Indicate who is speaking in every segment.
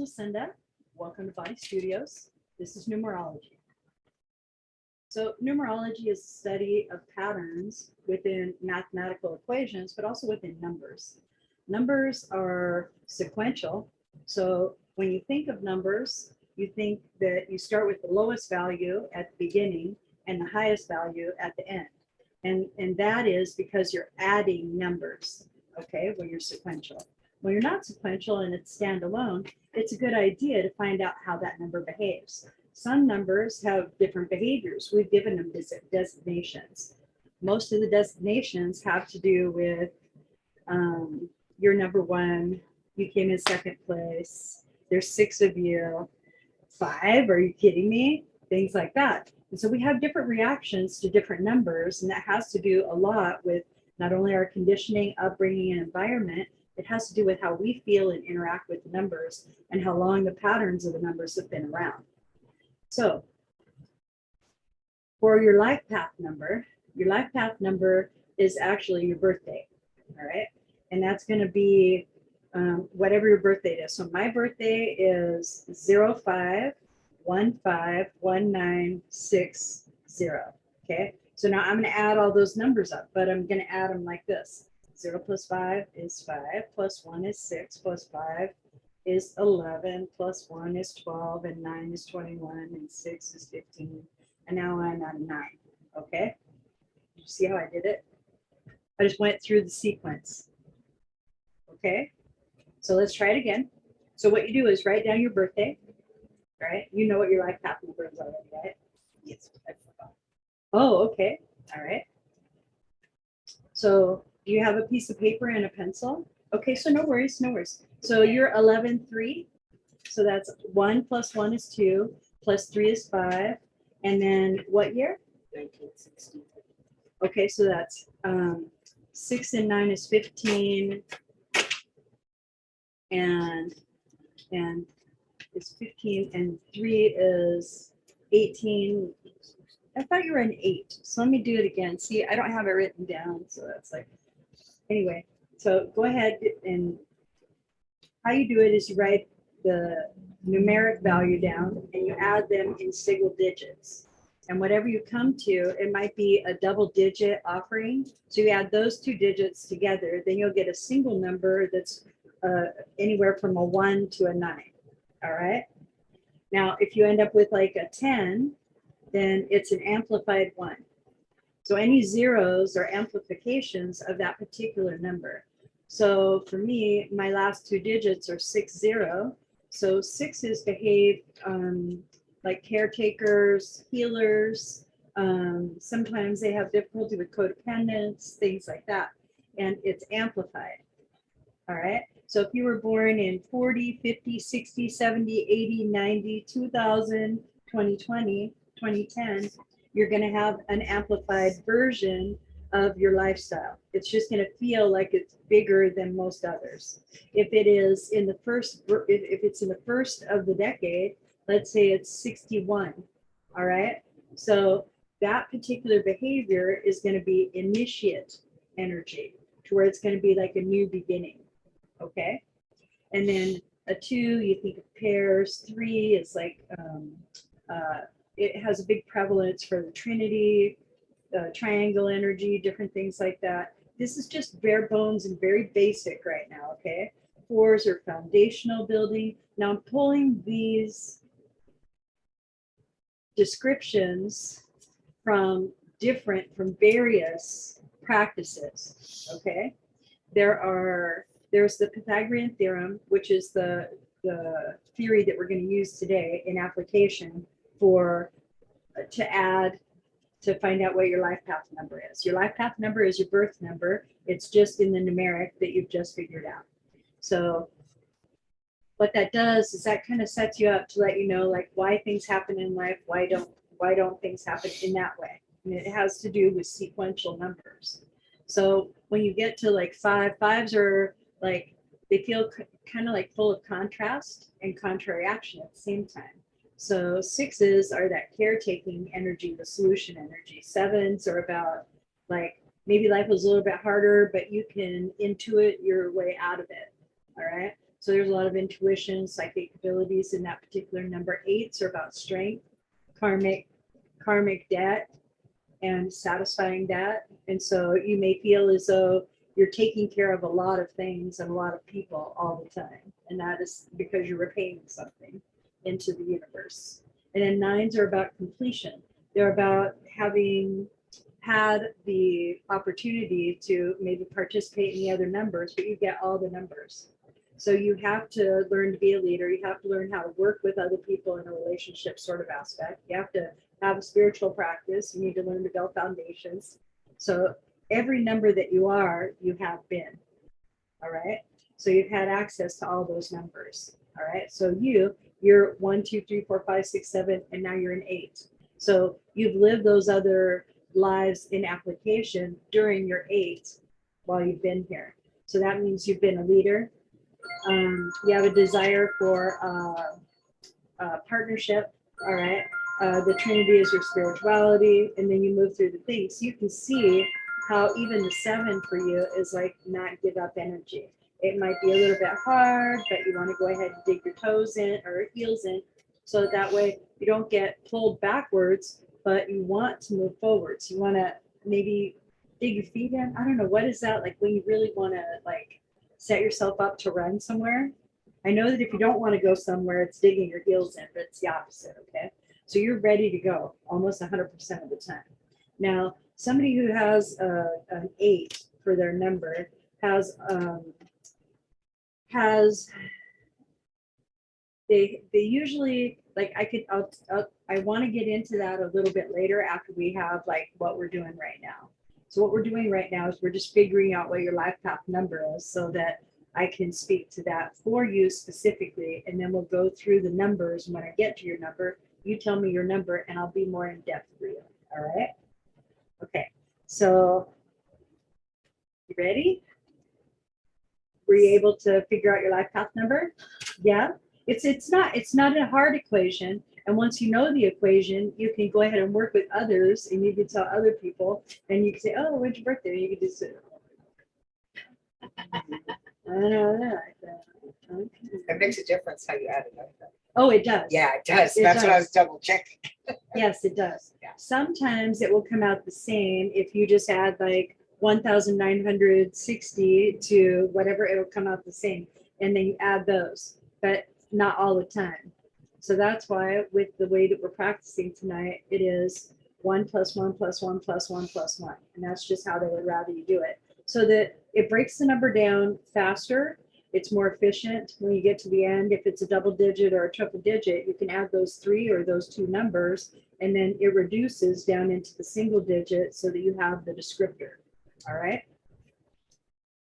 Speaker 1: Lucinda. Welcome to Body Studios. This is numerology. So numerology is the study of patterns within mathematical equations, but also within numbers. Numbers are sequential. So when you think of numbers, you think that you start with the lowest value at the beginning and the highest value at the end. And that is because you're adding numbers, okay, when you're sequential. When you're not sequential and it's standalone, it's a good idea to find out how that number behaves. Some numbers have different behaviors. We've given them designations. Most of the designations have to do with you're number one, you came in second place, there's 6 of you, 5, are you kidding me? Things like that. And so we have different reactions to different numbers, and that has to do a lot with not only our conditioning, upbringing, and environment. It has to do with how we feel and interact with the numbers and how long the patterns of the numbers have been around. So for your life path number is actually your birthday, all right? And that's going to be whatever your birthday is. So my birthday is 05151960, okay? So now I'm going to add all those numbers up, but I'm going to add them like this. 0 plus 5 is 5, plus 1 is 6, plus 5 is 11, plus 1 is 12, and 9 is 21, and 6 is 15. And now I'm at a 9, okay? You see how I did it? I just went through the sequence, okay? So let's try it again. So what you do is write down your birthday, right? You know what your life path number is already, right? Yes, I forgot. Oh, okay, all right. So do you have a piece of paper and a pencil? Okay, so no worries, no worries. So you're 11-3. So that's 1 plus 1 is 2, plus 3 is 5. And then what year?
Speaker 2: 1960.
Speaker 1: Okay, so that's 6 and 9 is 15. And it's 15, and 3 is 18. I thought you were an 8. So let me do it again. See, I don't have it written down, so that's like, anyway. So go ahead, and how you do it is you write the numeric value down and you add them in single digits. And whatever you come to, it might be a double digit offering. So you add those 2 digits together, then you'll get a single number that's anywhere from a 1 to a 9. All right. Now, if you end up with like a 10, then it's an amplified 1. So any zeros are amplifications of that particular number. So for me, my last 2 digits are 60. So 6s behave like caretakers, healers. Sometimes they have difficulty with codependence, things like that. And it's amplified. All right. So if you were born in 40, 50, 60, 70, 80, 90, 2000, 2020, 2010, you're going to have an amplified version of your lifestyle. It's just going to feel like it's bigger than most others. If it is in the first, if it's in the first of the decade, let's say it's 61. All right. So that particular behavior is going to be initiate energy, to where it's going to be like a new beginning. Okay. And then a 2, you think of pairs. 3 is like, it has a big prevalence for the Trinity, triangle energy, different things like that. This is just bare bones and very basic right now, okay? 4s are foundational building. Now I'm pulling these descriptions from various practices, okay? There's the Pythagorean theorem, which is the theory that we're going to use today in application to find out what your life path number is. Your life path number is your birth number. It's just in the numeric that you've just figured out. So what that does is that kind of sets you up to let you know like why things happen in life, why don't things happen in that way. And it has to do with sequential numbers. So when you get to like 5s are like, they feel kind of like full of contrast and contrary action at the same time. So 6s are that caretaking energy, the solution energy. 7s are about like, maybe life was a little bit harder, but you can intuit your way out of it. All right. So there's a lot of intuition, psychic abilities in that particular number. 8s are about strength, karmic debt, and satisfying that. And so you may feel as though you're taking care of a lot of things and a lot of people all the time. And that is because you're repaying something into the universe. And then 9s are about completion. They're about having had the opportunity to maybe participate in the other numbers, but you get all the numbers. So you have to learn to be a leader. You have to learn how to work with other people in a relationship sort of aspect. You have to have a spiritual practice. You need to learn to build foundations. So every number that you are, you have been. All right. So you've had access to all those numbers. All right. So you're 1, 2, 3, 4, 5, 6, 7, and now you're an 8. So you've lived those other lives in application during your 8 while you've been here. So that means you've been a leader. You have a desire for partnership. All right. The Trinity is your spirituality, and then you move through the things. You can see how even the 7 for you is like not give up energy. It might be a little bit hard, but you want to go ahead and dig your toes in or heels in, so that way you don't get pulled backwards, but you want to move forwards. You want to maybe dig your feet in. I don't know, what is that like when you really want to like set yourself up to run somewhere? I know that if you don't want to go somewhere, it's digging your heels in, but it's the opposite. Okay. So you're ready to go almost 100% of the time. Now, somebody who has an 8 for their number has they usually, like, I want to get into that a little bit later after we have like what we're doing right now. So what we're doing right now is we're just figuring out what your life path number is so that I can speak to that for you specifically, and then we'll go through the numbers. When I get to your number, you tell me your number and I'll be more in depth for you. All right. Okay. So you ready? Were you able to figure out your life path number? Yeah. It's not a hard equation. And once you know the equation, you can go ahead and work with others, and you can tell other people, and you can say, oh, when's your birthday? You can just say, I know that. Okay.
Speaker 2: It makes a difference how you add it up.
Speaker 1: Oh, it does.
Speaker 2: Yeah, it does.
Speaker 1: It
Speaker 2: That's
Speaker 1: does.
Speaker 2: what I was double checking.
Speaker 1: Yes, it does.
Speaker 2: Yeah.
Speaker 1: Sometimes it will come out the same if you just add like 1,960 to whatever, it'll come out the same. And then you add those, but not all the time. So that's why with the way that we're practicing tonight, it is 1 + 1 + 1 + 1 + 1. And that's just how they would rather you do it. So that it breaks the number down faster. It's more efficient when you get to the end. If it's a double digit or a triple digit, you can add those 3 or those 2 numbers, and then it reduces down into the single digit so that you have the descriptor. All right.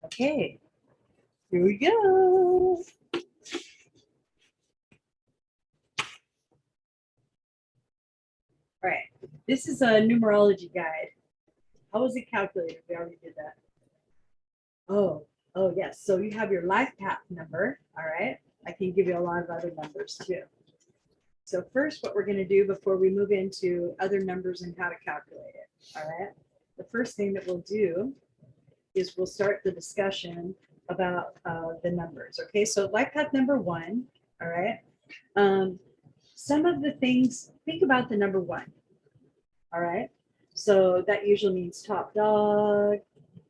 Speaker 1: Okay. Here we go. All right. This is a numerology guide. How was it calculated? We already did that. Oh, yes. So you have your life path number. All right. I can give you a lot of other numbers too. So first, what we're going to do before we move into other numbers and how to calculate it. All right. The first thing that we'll do is we'll start the discussion about the numbers. Okay. So life path number 1. All right. Some of the things, think about the number 1. All right. So that usually means top dog,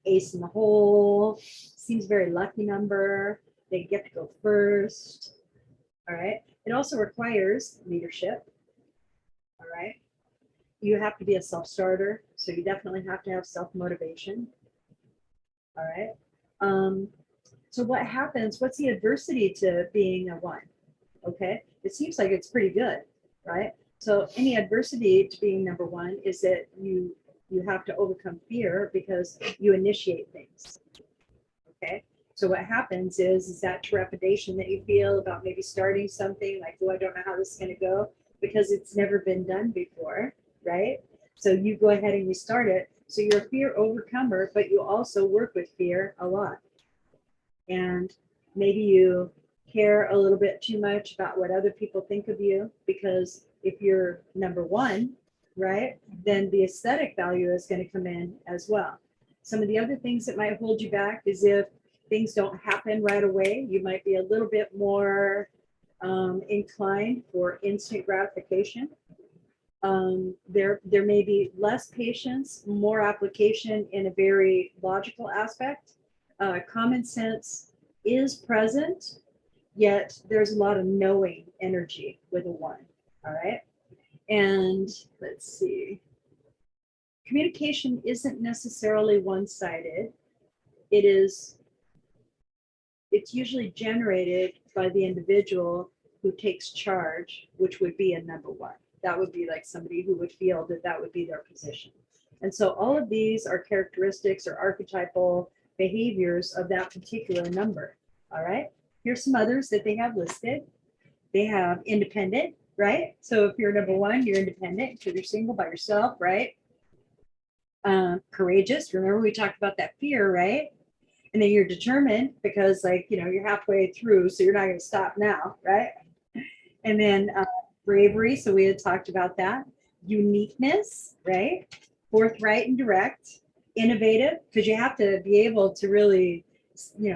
Speaker 1: ace in the hole, seems very lucky number. They get to go first. All right. It also requires leadership. All right. You have to be a self-starter, so you definitely have to have self-motivation. All right. So what happens? What's the adversity to being a 1? Okay. It seems like it's pretty good, right? So any adversity to being number 1 is that you have to overcome fear because you initiate things. Okay. So what happens is that trepidation that you feel about maybe starting something like, oh, I don't know how this is going to go because it's never been done before, right? So you go ahead and you start it. So you're a fear overcomer, but you also work with fear a lot. And maybe you care a little bit too much about what other people think of you, because if you're number 1, right, then the aesthetic value is going to come in as well. Some of the other things that might hold you back is if things don't happen right away. You might be a little bit more inclined for instant gratification. There may be less patience, more application in a very logical aspect. Common sense is present, yet there's a lot of knowing energy with a 1. All right. And let's see. Communication isn't necessarily one-sided. It's usually generated by the individual who takes charge, which would be a number 1. That would be like somebody who would feel that that would be their position. And so all of these are characteristics or archetypal behaviors of that particular number. All right. Here's some others that they have listed. They have independent, right? So if you're number 1, you're independent because you're single by yourself, right? Courageous. Remember we talked about that fear, right? And then you're determined because, like, you're halfway through, so you're not going to stop now, right? And then bravery. So we had talked about that. Uniqueness, right? Forthright and direct. Innovative, because you have to be able to really,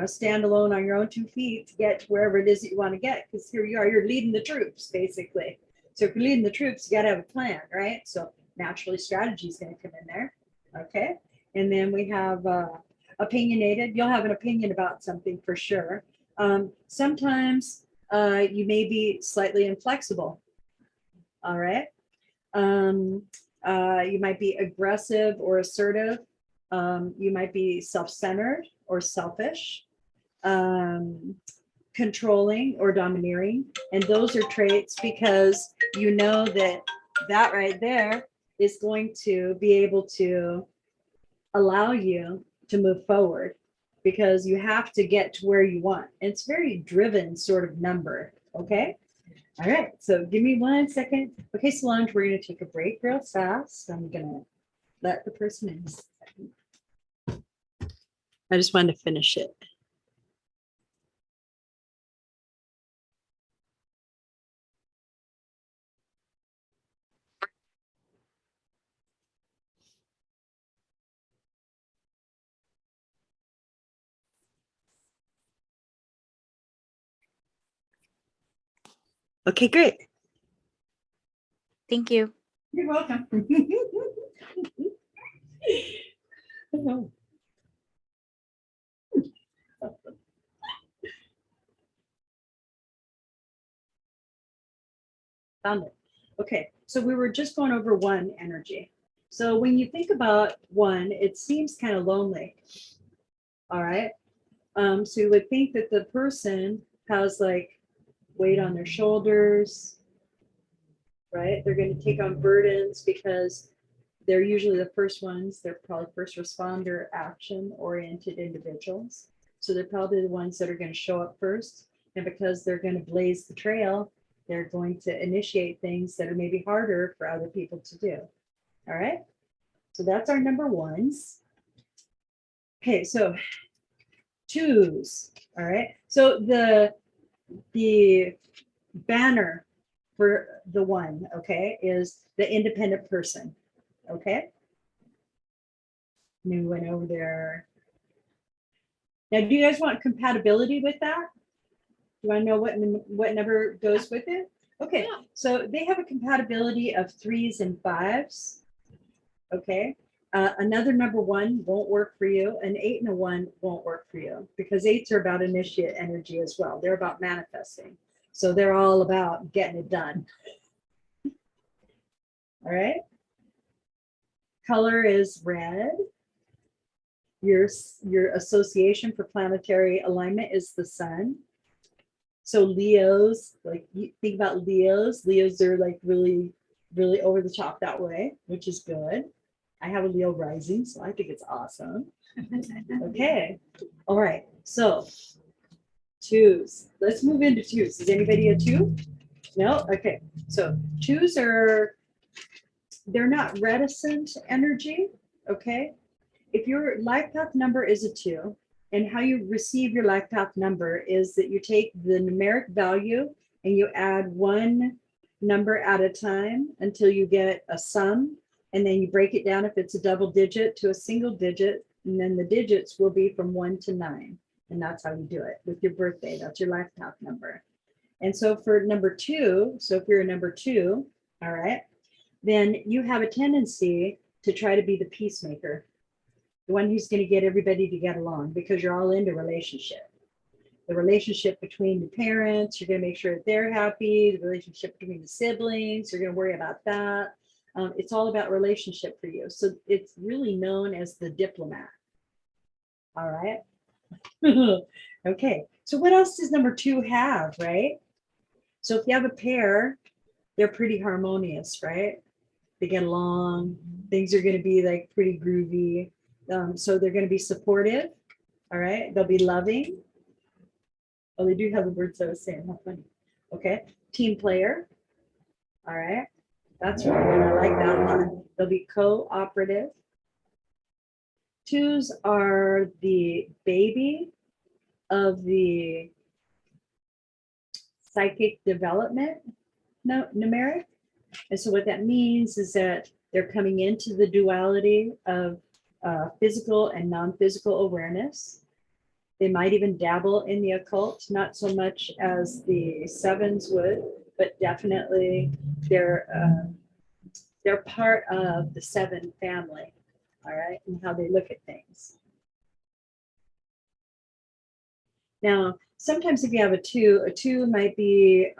Speaker 1: stand alone on your own 2 feet to get to wherever it is that you want to get. Because here you are, you're leading the troops, basically. So if you're leading the troops, you got to have a plan, right? So naturally, strategy is going to come in there. Okay. And then we have opinionated. You'll have an opinion about something for sure. Sometimes you may be slightly inflexible. All right. You might be aggressive or assertive. You might be self-centered or selfish, controlling or domineering. And those are traits because you know that right there is going to be able to allow you to move forward because you have to get to where you want. It's very driven sort of number. Okay. All right. So give me 1 second. Okay, Solange, we're going to take a break real fast. I'm going to let the person in. I just wanted to finish it. Okay, great.
Speaker 3: Thank you.
Speaker 1: You're welcome. Found it. Okay, so we were just going over 1 energy. So when you think about 1, it seems kind of lonely. All right. So you would think that the person has like weight on their shoulders, right? They're going to take on burdens because they're usually the first ones. They're probably first responder, action oriented individuals. So they're probably the ones that are going to show up first. And because they're going to blaze the trail, they're going to initiate things that are maybe harder for other people to do. All right. So that's our number 1s. Okay. So 2s. All right. So the banner for the 1, okay, is the independent person. Okay. New one over there. Now, do you guys want compatibility with that? Do you want to know what number goes with it? Okay, yeah. So they have a compatibility of 3s and 5s. Okay. Another number 1 won't work for you. An 8 and a 1 won't work for you because 8s are about initiate energy as well. They're about manifesting. So they're all about getting it done. All right. Color is red. Your association for planetary alignment is the sun. So Leos, like you think about Leos are like really, really over the top that way, which is good. I have a Leo rising, so I think it's awesome. Okay. All right. So 2s. Let's move into 2s. Is anybody a 2? No? Okay. So 2s they're not reticent energy. Okay. If your life path number is a 2, and how you receive your life path number is that you take the numeric value and you add 1 number at a time until you get a sum, and then you break it down if it's a double digit to a single digit, and then the digits will be from 1 to 9. And that's how you do it with your birthday. That's your life path number. And so for number 2, so if you're a number 2, all right, then you have a tendency to try to be the peacemaker, the one who's going to get everybody to get along because you're all into relationship. The relationship between the parents, you're going to make sure that they're happy. The relationship between the siblings, you're going to worry about that. It's all about relationship for you. So it's really known as the diplomat. All right. Okay. So what else does number 2 have, right? So if you have a pair, they're pretty harmonious, right? They get along. Things are going to be like pretty groovy. So they're going to be supportive. All right. They'll be loving. Oh, they do have the words I was saying. How funny. Okay. Team player. All right. That's really good. I like that one. They'll be cooperative. 2s are the baby of the psychic development numeric. And so what that means is that they're coming into the duality of physical and non-physical awareness. They might even dabble in the occult, not so much as the 7s would, but definitely they're part of the 7 family, all right, and how they look at things. Now, sometimes if you have a 2 might be,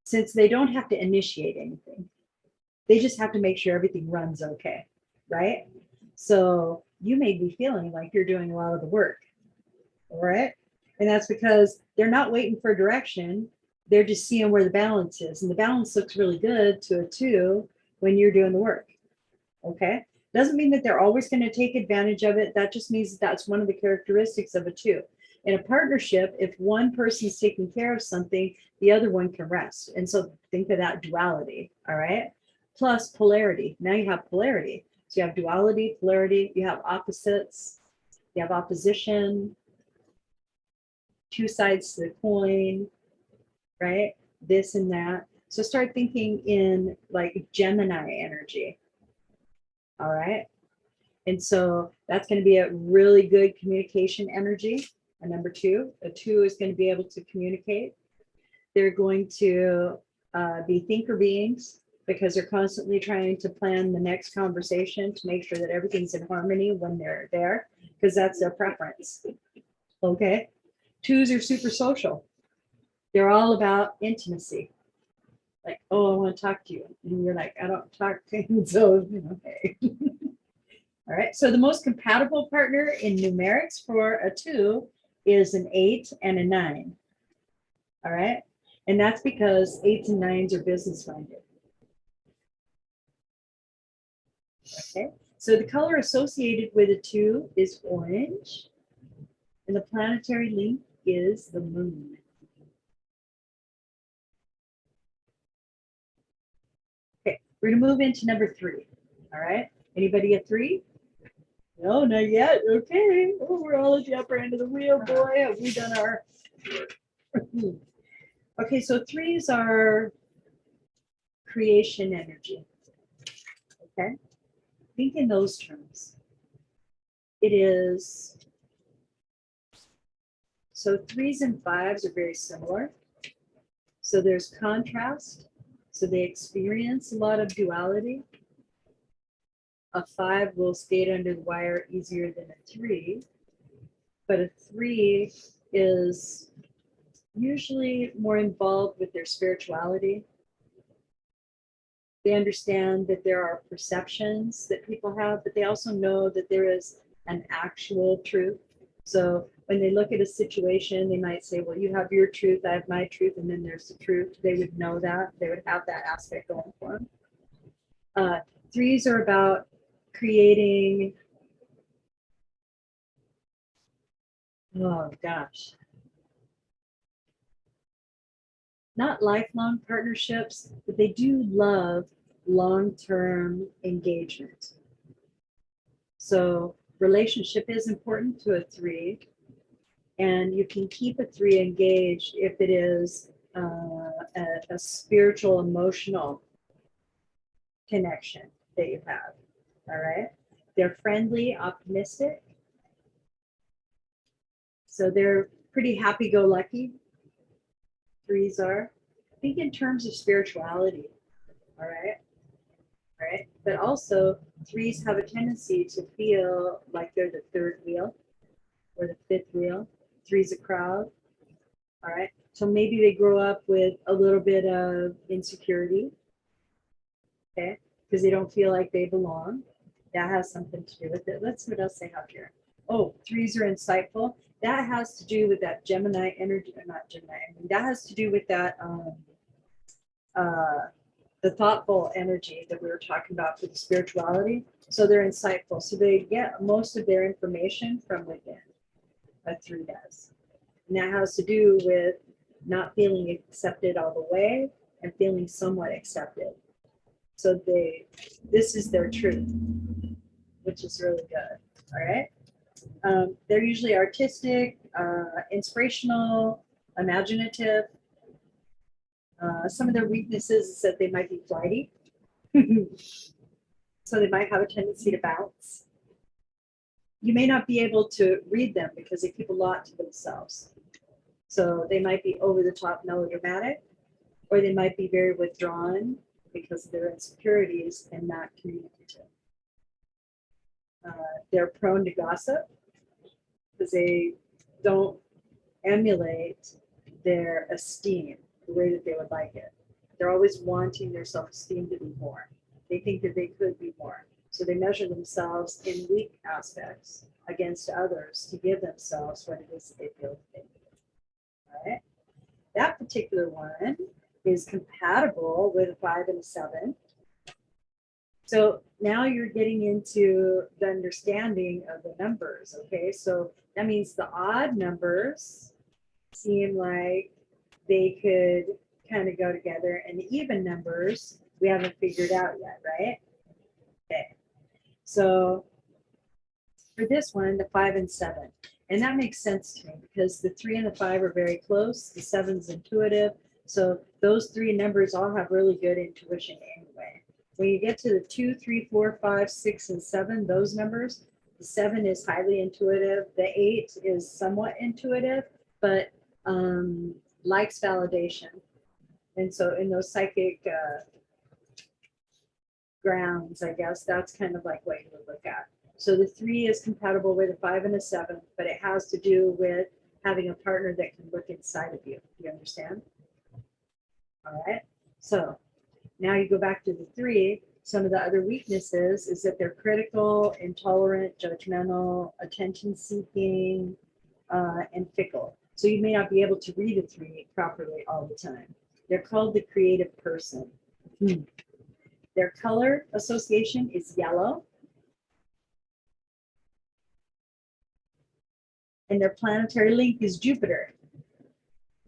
Speaker 1: since they don't have to initiate anything, they just have to make sure everything runs okay, right? So you may be feeling like you're doing a lot of the work, all right? And that's because they're not waiting for direction. They're just seeing where the balance is. And the balance looks really good to a 2 when you're doing the work, okay? Doesn't mean that they're always going to take advantage of it. That just means that that's one of the characteristics of a 2. In a partnership, if one person is taking care of something, the other one can rest. And so think of that duality, all right? Plus polarity. Now you have polarity. So you have duality, polarity, you have opposites, you have opposition, 2 sides to the coin, right? This and that. So start thinking in like Gemini energy, all right? And so that's going to be a really good communication energy. A number 2, a 2 is going to be able to communicate. They're going to be thinker beings because they're constantly trying to plan the next conversation to make sure that everything's in harmony when they're there, because that's their preference. Okay. 2s are super social. They're all about intimacy. Like, oh, I want to talk to you. And you're like, I don't talk to you. So, okay. All right. So the most compatible partner in numerics for a 2 is an 8 and a 9. All right. And that's because 8s and 9s are business minded. Okay. So the color associated with a 2 is orange. And the planetary link is the moon. Okay. We're going to move into number 3. All right. Anybody a 3? No, not yet. Okay. Oh, we're all at the upper end of the wheel, boy. Have we done our Okay, so 3s are creation energy. Okay. Think in those terms. It is so 3s and 5s are very similar. So there's contrast. So they experience a lot of duality. A 5 will skate under the wire easier than a 3, but a 3 is usually more involved with their spirituality. They understand that there are perceptions that people have, but they also know that there is an actual truth. So when they look at a situation, they might say, well, you have your truth, I have my truth, and then there's the truth. They would know that. They would have that aspect going for them. 3s are about creating, oh gosh, not lifelong partnerships, but they do love long-term engagement. So relationship is important to a 3, and you can keep a 3 engaged if it is a spiritual, emotional connection that you have. All right. They're friendly, optimistic. So they're pretty happy-go-lucky. Threes are. Think in terms of spirituality. All right. All right. But also, threes have a tendency to feel like they're the third wheel or the fifth wheel. Three's a crowd. All right. So maybe they grow up with a little bit of insecurity. Okay. Because they don't feel like they belong. That has something to do with it. Let's see what else they have here. Oh, threes are insightful. That has to do with that Gemini energy, or not Gemini. I mean, that has to do with that the thoughtful energy that we were talking about for the spirituality. So they're insightful. So they get most of their information from within. A three does, and that has to do with not feeling accepted all the way and feeling somewhat accepted. So this is their truth, which is really good. All right. They're usually artistic, inspirational, imaginative. Some of their weaknesses is that they might be flighty. So they might have a tendency to bounce. You may not be able to read them because they keep a lot to themselves. So they might be over the top melodramatic, or they might be very withdrawn because of their insecurities and not communicative. They're prone to gossip because they don't emulate their esteem the way that they would like it. They're always wanting their self-esteem to be more. They think that they could be more. So they measure themselves in weak aspects against others to give themselves what it is that they feel they need. All right. That particular one is compatible with a 5 and a 7. So now you're getting into the understanding of the numbers, okay? So that means the odd numbers seem like they could kind of go together, and the even numbers we haven't figured out yet, right? Okay. So for this one, the 5 and 7, and that makes sense to me because the 3 and the 5 are very close. The 7's intuitive. So those three numbers all have really good intuition anyway. When you get to the 2, 3, 4, 5, 6, and 7, those numbers, the 7 is highly intuitive. The 8 is somewhat intuitive, but likes validation. And so in those psychic grounds, I guess, that's kind of like what you would look at. So the 3 is compatible with a 5 and a 7, but it has to do with having a partner that can look inside of you. You understand? All right. So now you go back to the 3. Some of the other weaknesses is that they're critical, intolerant, judgmental, attention-seeking, and fickle. So you may not be able to read a 3 properly all the time. They're called the creative person. Their color association is yellow. And their planetary link is Jupiter.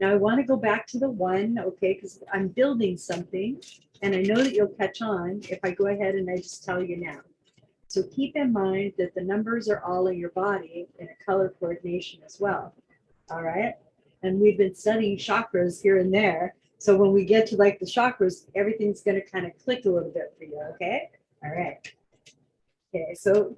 Speaker 1: Now I want to go back to the 1, okay, because I'm building something, and I know that you'll catch on if I go ahead and I just tell you now. So keep in mind that the numbers are all in your body in a color coordination as well. All right. And we've been studying chakras here and there. So when we get to like the chakras, everything's going to kind of click a little bit for you. Okay. All right. Okay. So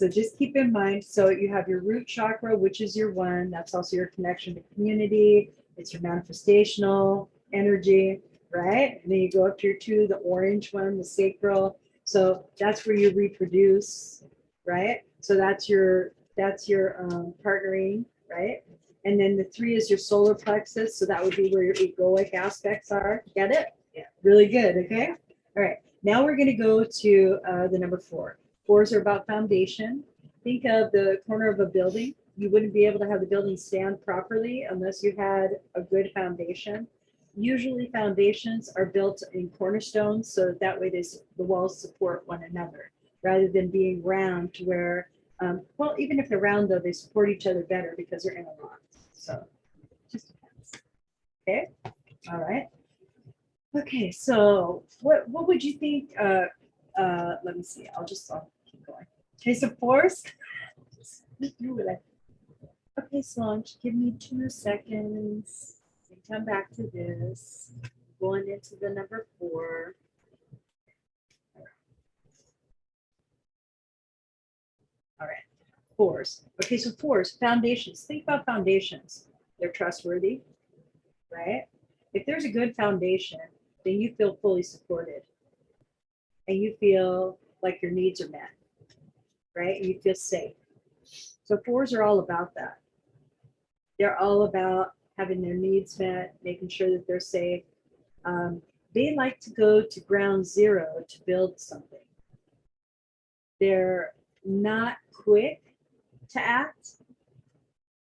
Speaker 1: just keep in mind. So you have your root chakra, which is your 1. That's also your connection to community. It's your manifestational energy, right? And then you go up to your 2, the orange one, the sacral. So that's where you reproduce, right? So that's your partnering, right? And then the 3 is your solar plexus. So that would be where your egoic aspects are. Get it? Yeah, really good. Okay. All right. Now we're going to go to the number 4. 4s are about foundation. Think of the corner of a building. You wouldn't be able to have the building stand properly unless you had a good foundation. Usually foundations are built in cornerstones, so that way the walls support one another rather than being round to where, well, even if they're round though, they support each other better because they're interlocked. So just depends. Okay. All right. Okay. So what would you think? Let me see. I'll keep going. Okay. So 4s. Just do what I. Okay, Solange, give me 2 seconds. Come back to this. Going into the number 4. All right. fours. Okay, so fours, foundations. Think about foundations. They're trustworthy, right? If there's a good foundation, then you feel fully supported and you feel like your needs are met, right? And you feel safe. So fours are all about that. They're all about having their needs met, making sure that they're safe. They like to go to ground zero to build something. They're not quick to act,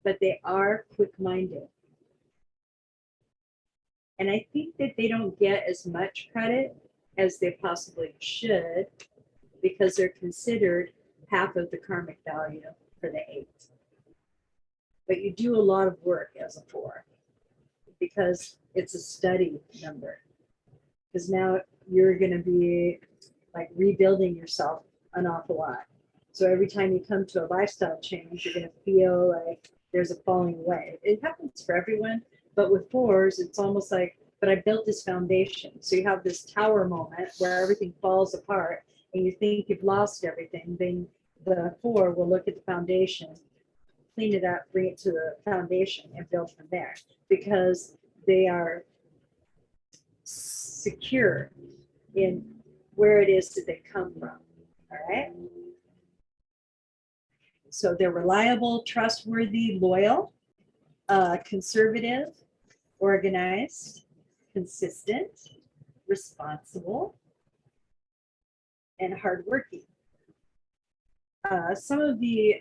Speaker 1: but they are quick-minded. And I think that they don't get as much credit as they possibly should because they're considered half of the karmic value for the 8. But you do a lot of work as a 4 because it's a study number. Because now you're going to be like rebuilding yourself an awful lot. So every time you come to a lifestyle change, you're going to feel like there's a falling away. It happens for everyone, but with 4s, it's almost like, but I built this foundation. So you have this tower moment where everything falls apart and you think you've lost everything. Then the 4 will look at the foundation, clean it up, bring it to the foundation and build from there because they are secure in where it is that they come from. All right. So they're reliable, trustworthy, loyal, conservative, organized, consistent, responsible, and hardworking. Some of the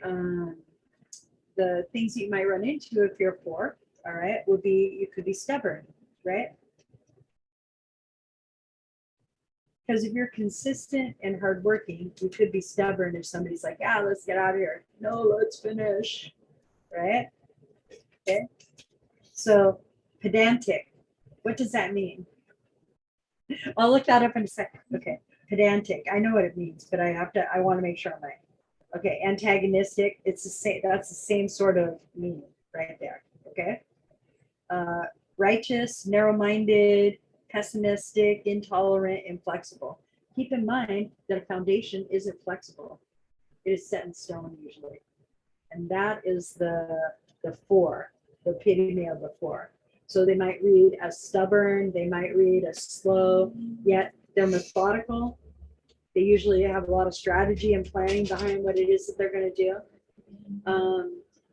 Speaker 1: things that you might run into if you're 4, all right, would be you could be stubborn, right? Because if you're consistent and hardworking, you could be stubborn if somebody's like, yeah, let's get out of here. No, let's finish, right? Okay. So pedantic, what does that mean? I'll look that up in a second. Okay, pedantic, I know what it means, but I want to make sure I'm right. Okay, antagonistic, it's the same, that's the same sort of meaning right there, okay? Righteous, narrow-minded, pessimistic, intolerant, inflexible. Keep in mind that a foundation isn't flexible. It is set in stone usually. And that is the 4, the epitome of the 4. So they might read as stubborn, they might read as slow, yet they're methodical. They usually have a lot of strategy and planning behind what it is that they're going to do.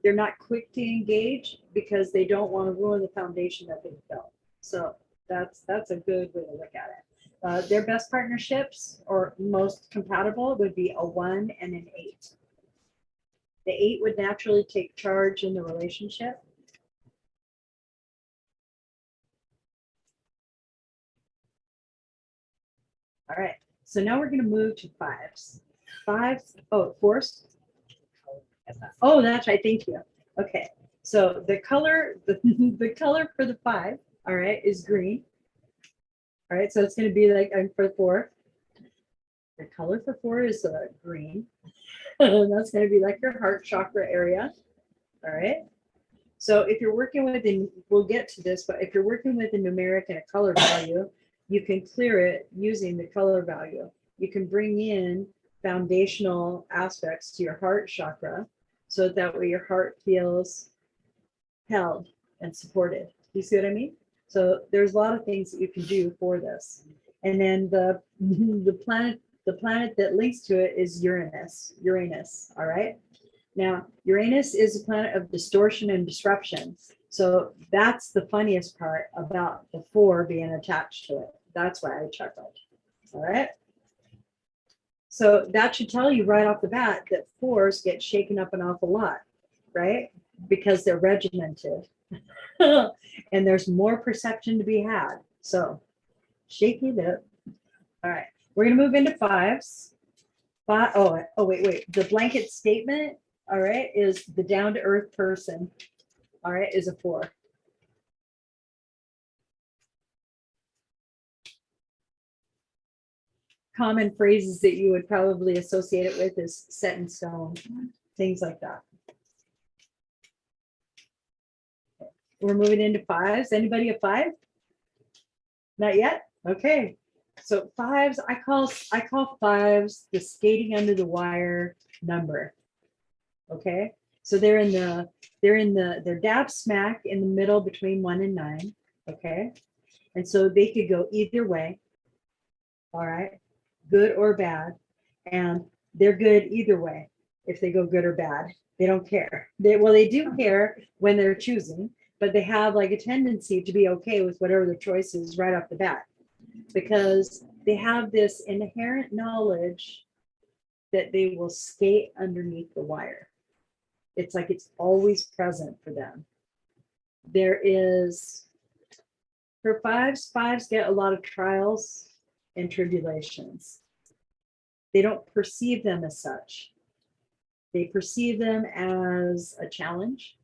Speaker 1: They're not quick to engage because they don't want to ruin the foundation that they've built. So that's a good way to look at it. Their best partnerships or most compatible would be a 1 and an 8. The 8 would naturally take charge in the relationship. All right, so now we're going to move to 5s. 5s, oh, 4s. Oh, that's right. Thank you. Okay, so the color, the color for the 5, all right, is green. All right, so it's going to be like for 4. The color for 4 is green. That's going to be like your heart chakra area. All right. So if you're working with, we'll get to this, but if you're working with a numeric and a color value, you can clear it using the color value. You can bring in foundational aspects to your heart chakra so that way your heart feels held and supported. You see what I mean? So there's a lot of things that you can do for this. And then the planet that links to it is Uranus, all right? Now, Uranus is a planet of distortion and disruption. So that's the funniest part about the 4 being attached to it. That's why I chuckled, all right? So that should tell you right off the bat that 4s get shaken up an awful lot, right? Because they're regimented and there's more perception to be had. So shake it up. All right, we're gonna move into 5s. Wait. The blanket statement, all right, is the down-to-earth person, all right, is a 4. Common phrases that you would probably associate it with is set in stone, things like that. We're moving into 5s. Anybody a 5? Not yet? Okay. So 5s, I call 5s the skating under the wire number. Okay, so they're dab smack in the middle between 1 and 9. Okay, and so they could go either way. All right, good or bad, and they're good either way. If they go good or bad, they don't care. They do care when they're choosing, but they have like a tendency to be okay with whatever their choice is right off the bat, because they have this inherent knowledge that they will skate underneath the wire. It's like it's always present for them. There is, for fives get a lot of trials and tribulations. They don't perceive them as such. They perceive them as a challenge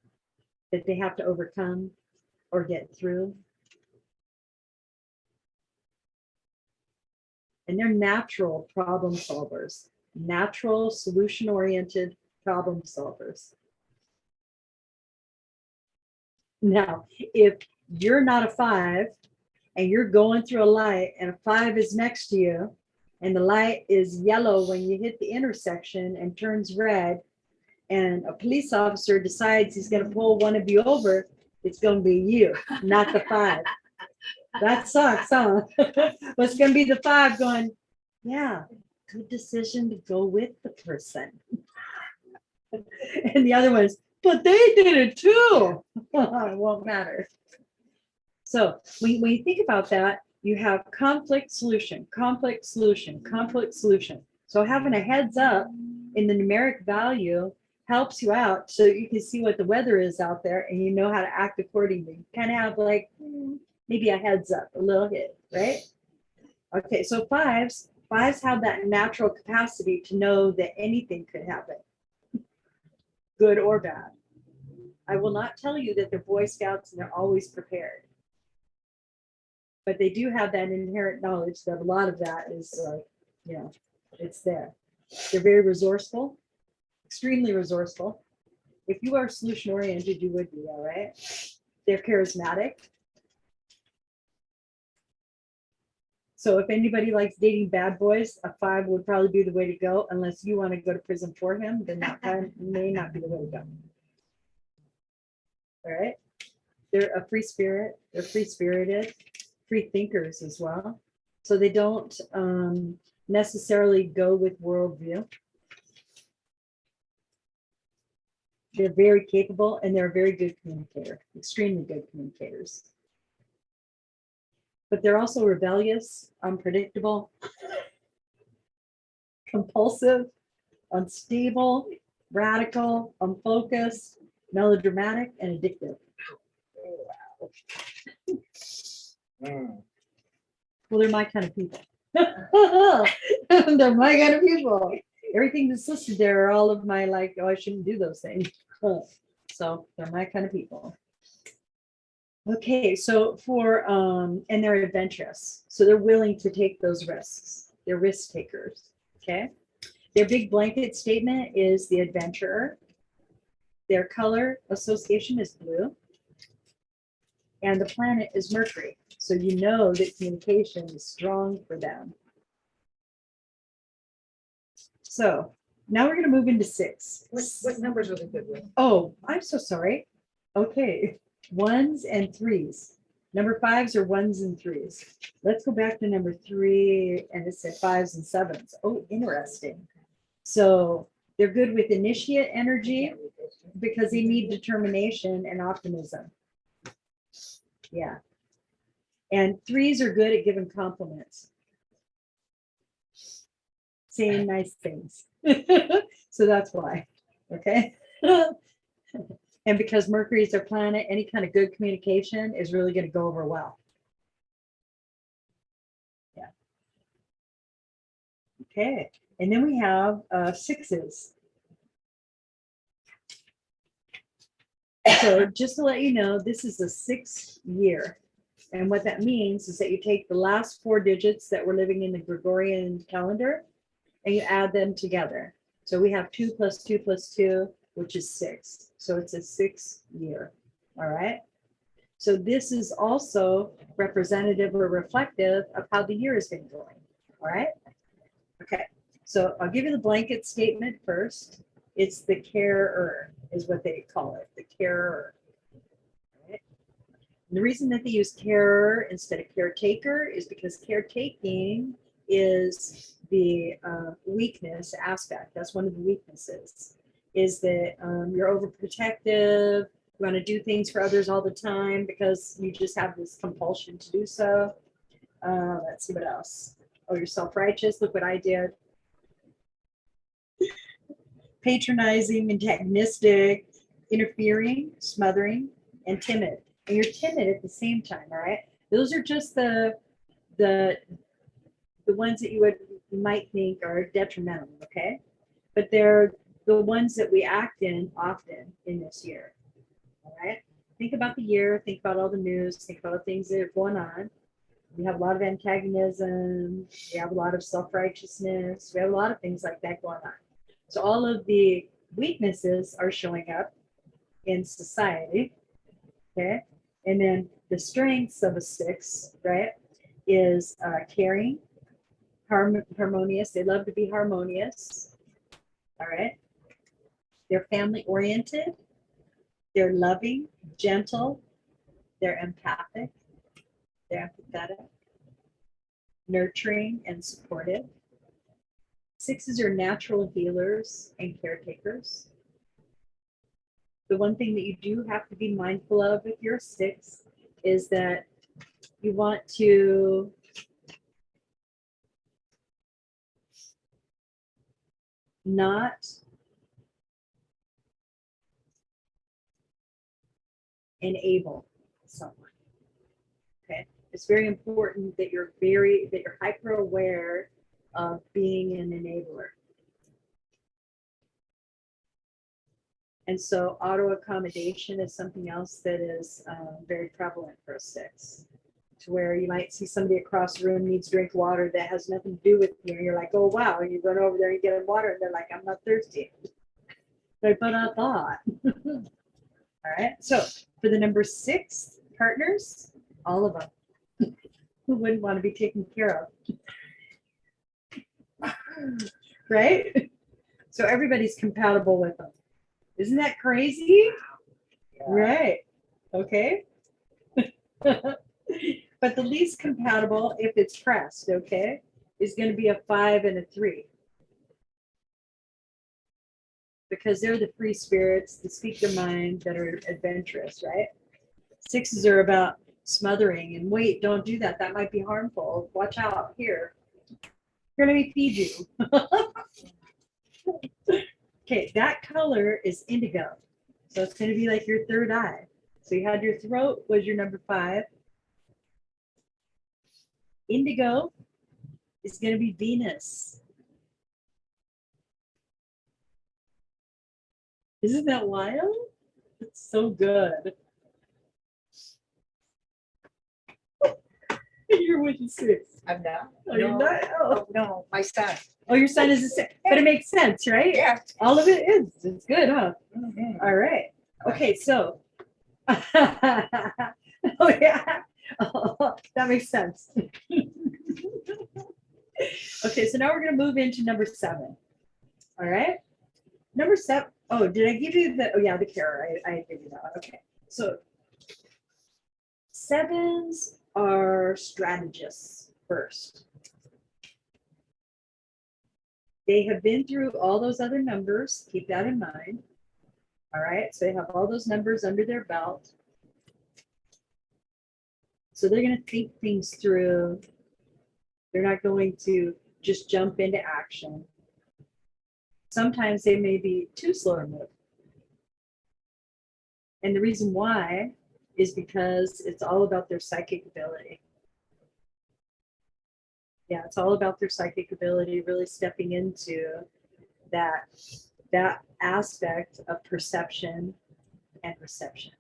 Speaker 1: that they have to overcome or get through. And they're natural problem solvers, natural solution-oriented problem solvers. Now, if you're not a 5 and you're going through a light and a 5 is next to you and the light is yellow when you hit the intersection and turns red, and a police officer decides he's going to pull one of you over, it's going to be you, not the 5. That sucks, huh? But it's going to be the 5 going, yeah, good decision to go with the person. And the other one's, but they did it too. It won't matter. So when you think about that, you have conflict, solution, conflict, solution, conflict, solution. So having a heads up in the numeric value helps you out so you can see what the weather is out there and you know how to act accordingly. Kind of have like maybe a heads up, a little hit, right? Okay, so fives have that natural capacity to know that anything could happen, good or bad. I will not tell you that they're Boy Scouts and they're always prepared. But they do have that inherent knowledge that a lot of that is, it's there. They're very resourceful, extremely resourceful. If you are solution oriented, you would be, all right? They're charismatic. So if anybody likes dating bad boys, a 5 would probably be the way to go, unless you want to go to prison for him, then that time may not be the way to go. All right. They're a free spirit. They're free spirited, free thinkers as well. So they don't necessarily go with worldview. They're very capable and they're a very good communicator, extremely good communicators. But they're also rebellious, unpredictable, compulsive, unstable, radical, unfocused, melodramatic, and addictive. Well, they're my kind of people. They're my kind of people. Everything that's listed there are all of my like, oh, I shouldn't do those things. So they're my kind of people. Okay, so and they're adventurous. So they're willing to take those risks. They're risk takers. Okay. Their big blanket statement is the adventurer. Their color association is blue. And the planet is Mercury. So you know that communication is strong for them. So now we're going to move into 6.
Speaker 2: What numbers are they good with?
Speaker 1: Oh, I'm so sorry. Okay. 1s and 3s. Number 5s are 1s and 3s. Let's go back to number 3, and it said 5s and 7s. Oh, interesting. So they're good with initiate energy because they need determination and optimism. Yeah. And 3s are good at giving compliments, saying nice things. So that's why. Okay. And because Mercury is their planet, any kind of good communication is really going to go over well. Yeah. Okay. And then we have 6s. So just to let you know, this is a 6th year. And what that means is that you take the last 4 digits that we're living in the Gregorian calendar and you add them together. So we have 2 + 2 + 2, which is 6. So it's a 6th year. All right. So this is also representative or reflective of how the year has been going. All right. Okay. So I'll give you the blanket statement first. It's the carer, is what they call it, the carer. Right? And the reason that they use carer instead of caretaker is because caretaking is the weakness aspect. That's one of the weaknesses, is that you're overprotective. You want to do things for others all the time because you just have this compulsion to do so. Let's see what else. Oh, you're self-righteous. Look what I did. Patronizing, antagonistic, interfering, smothering, and timid. And you're timid at the same time, all right? Those are just the ones that you might think are detrimental, okay? But they're the ones that we act in often in this year, all right? Think about the year, think about all the news, think about the things that are going on. We have a lot of antagonism, we have a lot of self-righteousness, we have a lot of things like that going on. So all of the weaknesses are showing up in society, okay? And then the strengths of a 6, right, is caring, harmonious. They love to be harmonious, all right? They're family oriented, they're loving, gentle, they're empathic, they're empathetic, nurturing, and supportive. 6s are natural healers and caretakers. The one thing that you do have to be mindful of if you're a 6 is that you want to not enable someone. Okay, it's very important that you're hyper aware of being an enabler. And so auto accommodation is something else that is very prevalent for a 6, to where you might see somebody across the room needs to drink water that has nothing to do with you, and you're like, oh wow, and you run over there and get them water, and they're like, I'm not thirsty. But I thought. All right, so for the number 6 partners, all of them. Who wouldn't want to be taken care of? Right? So everybody's compatible with them. Isn't that crazy?
Speaker 2: Yeah.
Speaker 1: Right. Okay. But the least compatible, if it's pressed, okay, is going to be a 5 and a 3. Because they're the free spirits that speak their mind, that are adventurous, right? 6s are about smothering and wait, don't do that. That might be harmful. Watch out. Here, let me feed you. Okay, that color is indigo. So it's going to be like your third eye. So you had your throat was your number 5. Indigo is going to be Venus. Isn't that wild? It's so good. You're with the 6.
Speaker 2: I'm not.
Speaker 1: Oh, you're not? Oh.
Speaker 2: Oh, no, my son.
Speaker 1: Oh, your son is a 6. But it makes sense, right?
Speaker 2: Yeah.
Speaker 1: All of it is. It's good, huh?
Speaker 2: Mhm.
Speaker 1: All right. Okay, so. Oh, yeah. Oh, that makes sense. Okay, so now we're going to move into number 7. All right. Number 7. Oh, did I give you the? Oh, yeah, the carer. I gave you that one. Okay. So 7s are strategists first. They have been through all those other numbers. Keep that in mind. All right. So they have all those numbers under their belt. So they're going to think things through. They're not going to just jump into action. Sometimes they may be too slow to move. And the reason why is because it's all about their psychic ability. Yeah, it's all about their psychic ability, really stepping into that aspect of perception and reception.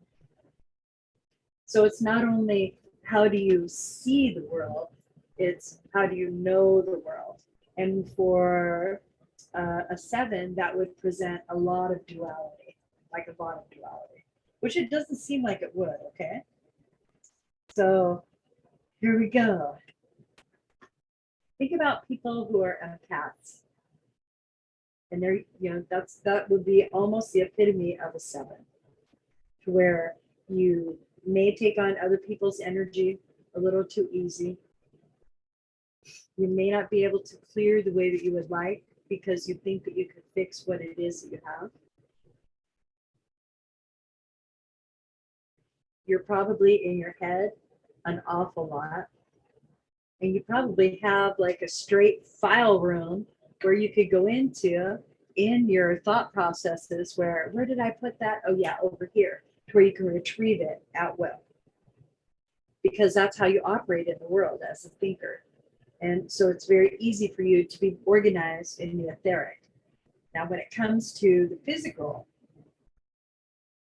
Speaker 1: So it's not only how do you see the world, it's how do you know the world. And for a 7, that would present a lot of duality, like a lot of duality, which it doesn't seem like it would, okay? So here we go. Think about people who are empaths. And there, that would be almost the epitome of a 7, to where you may take on other people's energy a little too easy. You may not be able to clear the way that you would like because you think that you could fix what it is that you have. You're probably in your head an awful lot. And you probably have like a straight file room where you could go into in your thought processes where did I put that? Oh yeah, over here, to where you can retrieve it at will. Because that's how you operate in the world as a thinker. And so it's very easy for you to be organized in the etheric. Now, when it comes to the physical,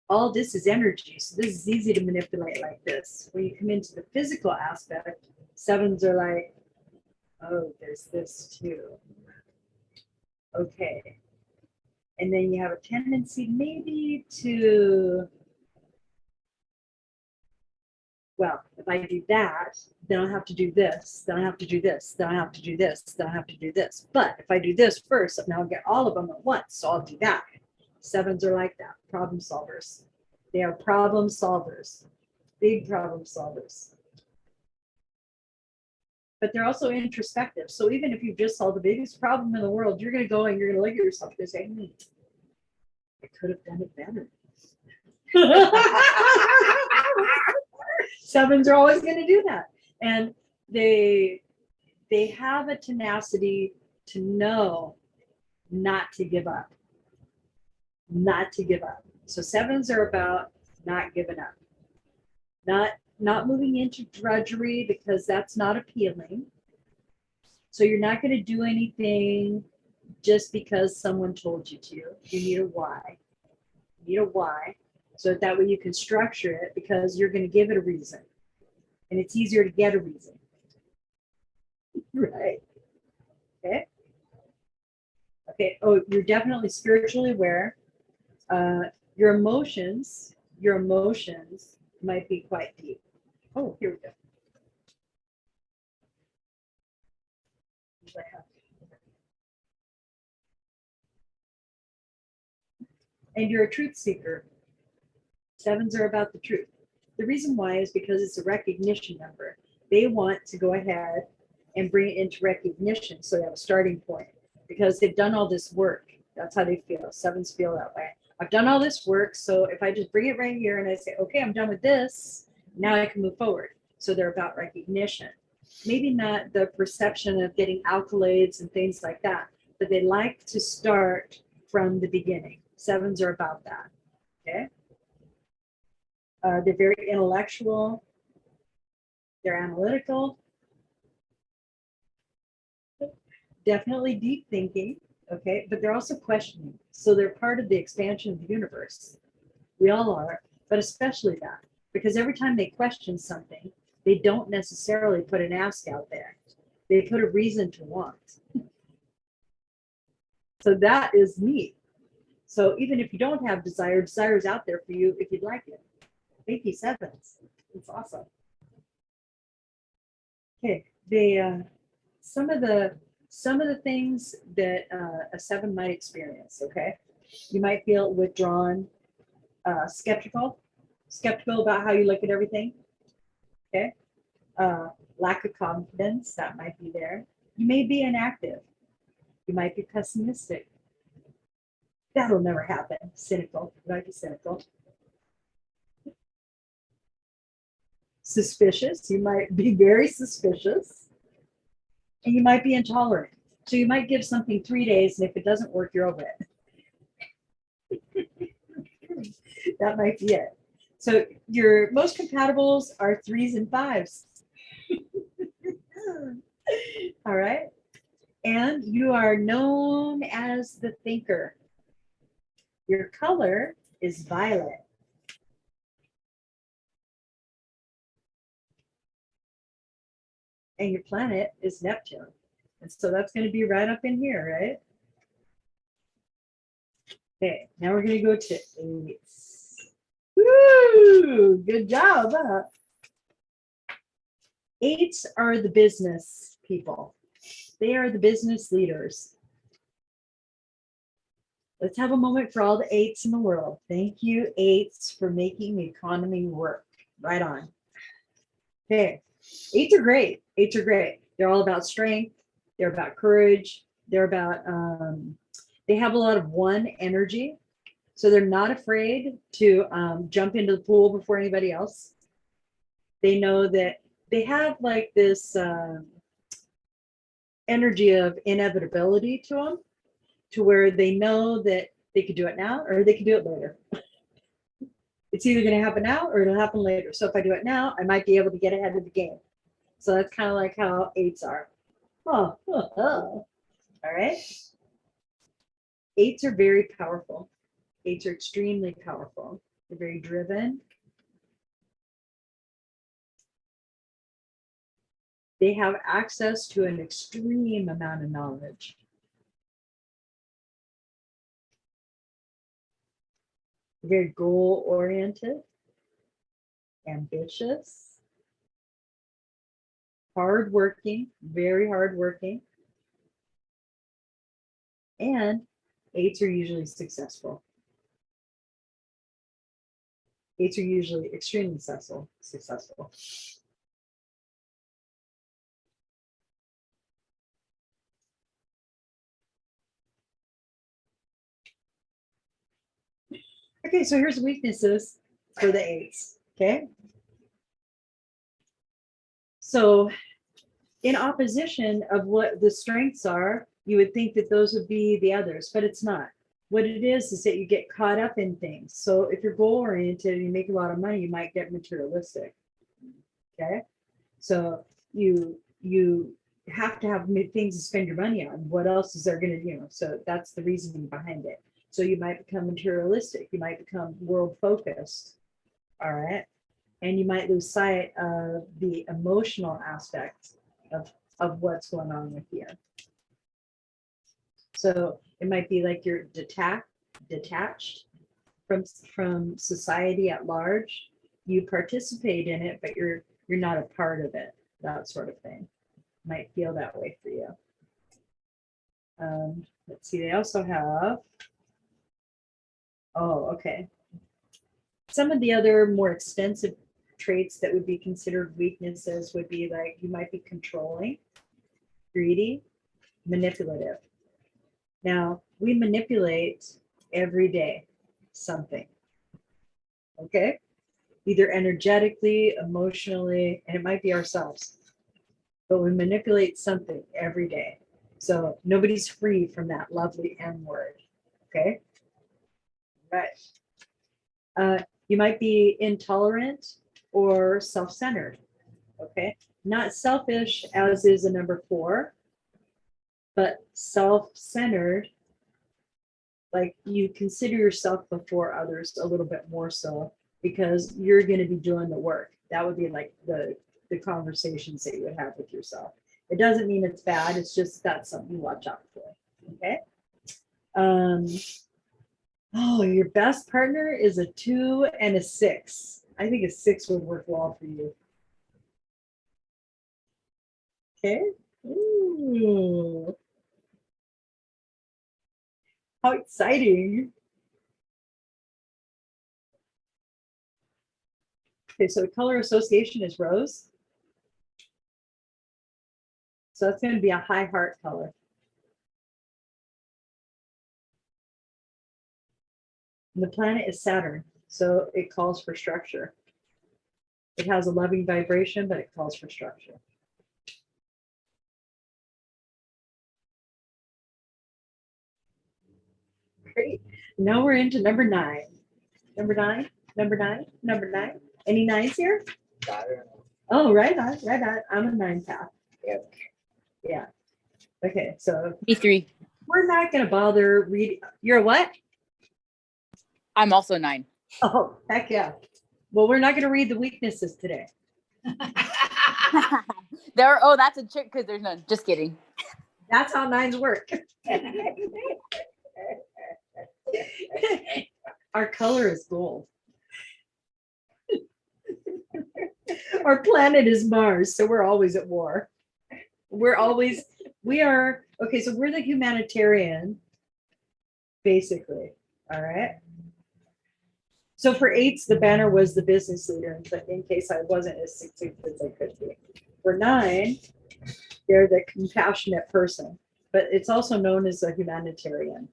Speaker 1: all this is energy. So this is easy to manipulate like this. When you come into the physical aspect, 7s are like, oh, there's this too. Okay. And then you have a tendency maybe to, well, if I do that, then I'll have to do this, then I have to do this, then I have to do this, then I have to do this. But if I do this first, then I'll get all of them at once, so I'll do that. 7s are like that, problem solvers. They are problem solvers, big problem solvers. But they're also introspective. So even if you've just solved the biggest problem in the world, you're going to go and you're going to look at yourself and say, I could have done it better. 7s are always going to do that. And they have a tenacity to know not to give up. Not to give up. So 7s are about not giving up. Not moving into drudgery because that's not appealing. So you're not going to do anything just because someone told you to. You need a why. You need a why. So that way you can structure it because you're going to give it a reason. And it's easier to get a reason. Right. Okay. Okay. Oh, you're definitely spiritually aware. Your emotions might be quite deep. Oh, here we go. And you're a truth seeker. 7s are about the truth. The reason why is because it's a recognition number. They want to go ahead and bring it into recognition so they have a starting point because they've done all this work. That's how they feel. 7s feel that way. I've done all this work, so if I just bring it right here and I say, okay, I'm done with this, now I can move forward. So they're about recognition. Maybe not the perception of getting accolades and things like that, but they like to start from the beginning. 7s are about that. Okay. They're very intellectual. They're analytical. Definitely deep thinking. Okay. But they're also questioning. So they're part of the expansion of the universe. We all are, but especially that. Because every time they question something, they don't necessarily put an ask out there. They put a reason to want. So that is neat. So even if you don't have desire is out there for you if you'd like it. Thank you, 7s. It's awesome. Okay, some of the things that a 7 might experience. Okay, you might feel withdrawn, skeptical about how you look at everything. Okay, lack of confidence, that might be there. You may be inactive. You might be pessimistic. That'll never happen. Cynical. You might be cynical. Suspicious. You might be very suspicious. And you might be intolerant. So you might give something 3 days, and if it doesn't work, you're over it. That might be it. So your most compatibles are 3s and 5s. All right. And you are known as the thinker. Your color is violet. And your planet is Neptune. And so that's going to be right up in here, right? Okay, now we're going to go to 8s. Woo! Good job. Huh? 8s are the business people. They are the business leaders. Let's have a moment for all the eights in the world. Thank you, eights, for making the economy work. Right on. Okay. Eights are great. Eights are great. They're all about strength. They're about courage. They're about, they have a lot of one energy. So they're not afraid to jump into the pool before anybody else. They know that they have like this energy of inevitability to them, to where they know that they could do it now or they could do it later. It's either going to happen now or it'll happen later. So if I do it now, I might be able to get ahead of the game. So that's kind of like how eights are. Oh. All right. Eights are very powerful. Eights are extremely powerful. They're very driven. They have access to an extreme amount of knowledge. Very goal-oriented, ambitious, hardworking, very hardworking, and eights are usually successful. Eights are usually extremely successful. Okay, so here's weaknesses for the eights, okay? So in opposition of what the strengths are, you would think that those would be the others, but it's not. What it is that you get caught up in things. So if you're goal oriented and you make a lot of money, you might get materialistic. Okay. So you have to have things to spend your money on. What else is there going to, so that's the reasoning behind it. So you might become materialistic. You might become world focused. All right. And you might lose sight of the emotional aspect of what's going on with you. So it might be like you're detached from society at large. You participate in it, but you're not a part of it. That sort of thing might feel that way for you. Let's see. They also have. Oh, okay. Some of the other more extensive traits that would be considered weaknesses would be like you might be controlling, greedy, manipulative. Now, we manipulate every day something, okay? Either energetically, emotionally, and it might be ourselves, but we manipulate something every day. So nobody's free from that lovely M word, okay? Right. You might be intolerant or self-centered, okay? Not selfish, as is a number 4, but self-centered, like you consider yourself before others a little bit more so because you're going to be doing the work. That would be like the conversations that you would have with yourself. It doesn't mean it's bad. It's just that's something you watch out for. Okay. Oh, your best partner is a 2 and a 6. I think a 6 would work well for you. Okay. Ooh. How exciting. Okay, so the color association is rose. So that's going to be a high heart color. And the planet is Saturn, so it calls for structure. It has a loving vibration, but it calls for structure. Great. Now we're into number 9. Number 9, number 9, number 9. Any 9s here? Oh, right on, right on. I'm a 9 path. Yeah. Okay, so
Speaker 3: E3.
Speaker 1: we're not going to bother reading. You're a what?
Speaker 3: I'm also 9.
Speaker 1: Oh, heck yeah. Well, we're not going to read the weaknesses today.
Speaker 3: That's a trick because there's none. Just kidding.
Speaker 1: That's how 9s work. Our color is gold. Our planet is Mars, so we're always at war. We are, okay, so we're the humanitarian basically. All right. So for eights, the banner was the business leader, but in case I wasn't as succinct as I could be. For nine, they're the compassionate person, but it's also known as a humanitarian.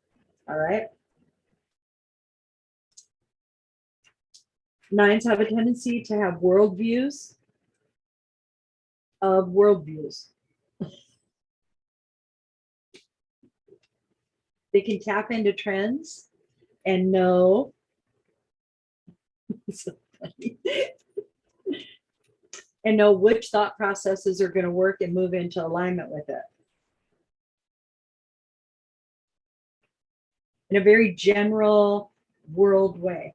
Speaker 1: All right. Nines have a tendency to have worldviews of worldviews. They can tap into trends and know so funny. And know which thought processes are going to work and move into alignment with it. In a very general world way.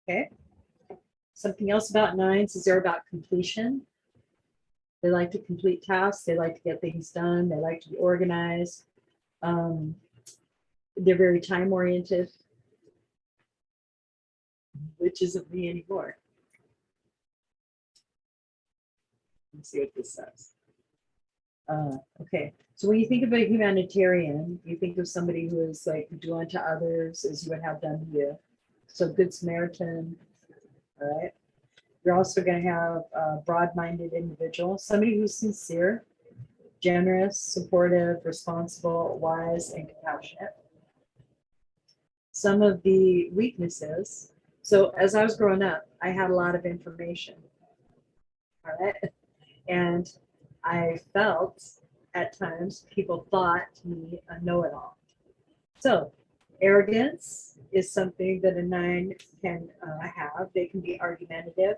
Speaker 1: Okay. Something else about nines is they're about completion. They like to complete tasks. They like to get things done. They like to be organized. They're very time oriented, which isn't me anymore. Let's see what this says. Okay, so when you think of a humanitarian, you think of somebody who is like do unto others as you would have done to you. So good Samaritan, all right. You're also going to have a broad-minded individual, somebody who's sincere, generous, supportive, responsible, wise, and compassionate. Some of the weaknesses. So as I was growing up, I had a lot of information. All right. And I felt at times people thought me a know-it-all. So arrogance is something that a nine can have. They can be argumentative,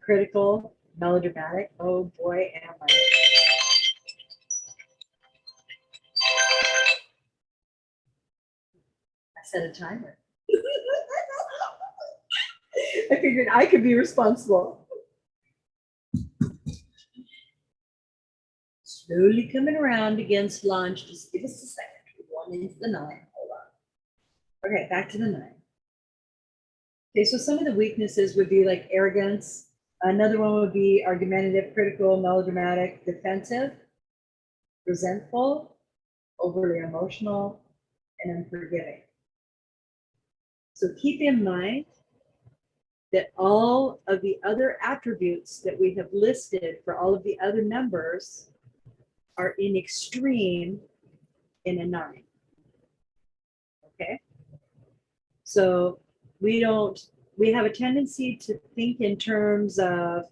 Speaker 1: critical, melodramatic. Oh boy, am I. I set a timer. I figured I could be responsible. Slowly coming around against lunch. Just give us a second. We're going into the nine. Hold on. Okay, back to the nine. Okay, so some of the weaknesses would be like arrogance. Another one would be argumentative, critical, melodramatic, defensive, resentful, overly emotional, and unforgiving. So keep in mind that all of the other attributes that we have listed for all of the other numbers are in extreme in a nine. Okay. So we have a tendency to think in terms of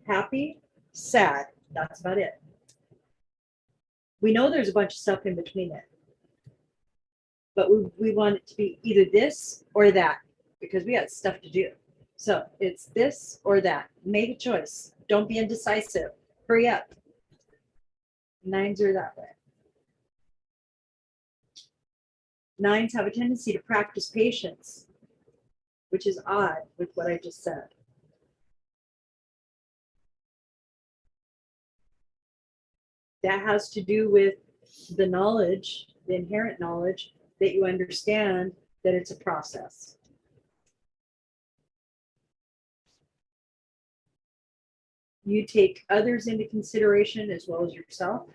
Speaker 1: happy, sad. That's about it. We know there's a bunch of stuff in between it. But we want it to be either this or that because we got stuff to do. So it's this or that. Make a choice. Don't be indecisive. Hurry up. Nines are that way. Nines have a tendency to practice patience, which is odd with what I just said. That has to do with the knowledge, the inherent knowledge that you understand that it's a process. You take others into consideration as well as yourself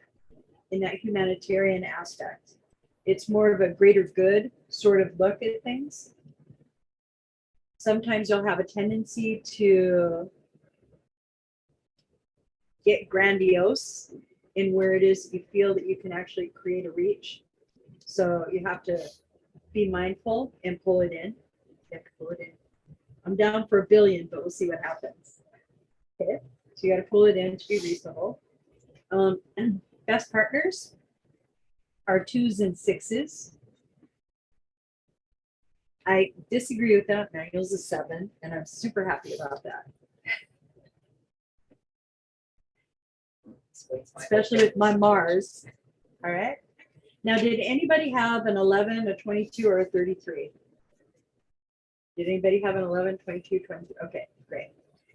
Speaker 1: in that humanitarian aspect. It's more of a greater good sort of look at things. Sometimes you'll have a tendency to get grandiose in where it is you feel that you can actually create a reach. So you have to be mindful and pull it in. You have to pull it in. I'm down for 1 billion, but we'll see what happens. Okay, so you got to pull it in to be reasonable. Best partners are 2s and 6s. I disagree with that. Manuel's a 7, and I'm super happy about that. Especially with my Mars. All right. Now, did anybody have an 11, a 22, or a 33? Did anybody have an 11, 22, 23? Okay, great.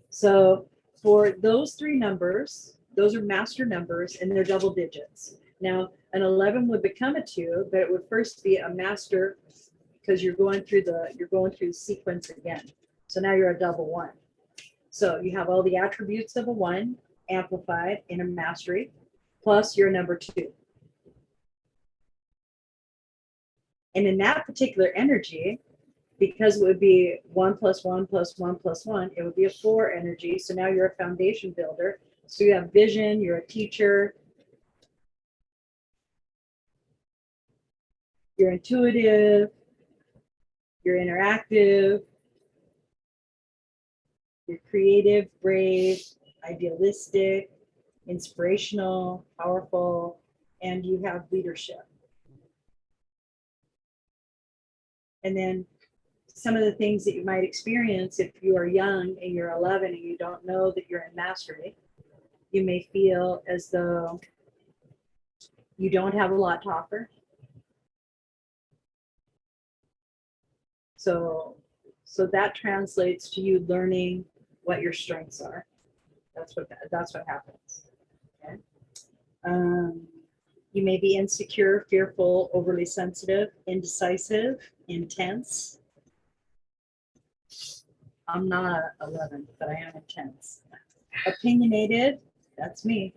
Speaker 1: So for those 3 numbers, those are master numbers, and they're double digits. Now, an 11 would become a 2, but it would first be a master because you're going through the sequence again. So now you're a double 1. So you have all the attributes of a 1 amplified in a mastery, plus you're a number 2. And in that particular energy, because it would be 1 plus 1 plus 1 plus 1, it would be a 4 energy. So now you're a foundation builder. So you have vision, you're a teacher, you're intuitive, you're interactive, you're creative, brave, idealistic, inspirational, powerful, and you have leadership. And then some of the things that you might experience if you are young and you're 11 and you don't know that you're in mastery, you may feel as though you don't have a lot to offer. So that translates to you learning what your strengths are. That's what happens. Okay. You may be insecure, fearful, overly sensitive, indecisive, intense. I'm not 11, but I am intense. Opinionated, that's me.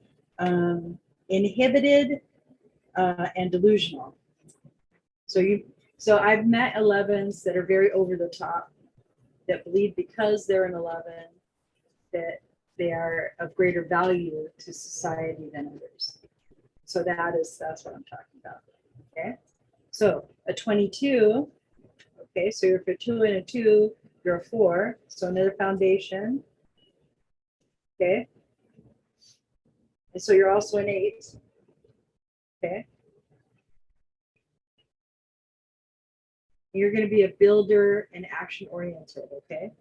Speaker 1: Inhibited and delusional. So I've met 11s that are very over the top, that believe because they're an 11 that they are of greater value to society than others. So that's what I'm talking about. Okay. So a 22. Okay. So you're a 2 and a 2. You're a 4. So another foundation. Okay. And so you're also an 8. Okay. You're going to be a builder and action oriented. Okay.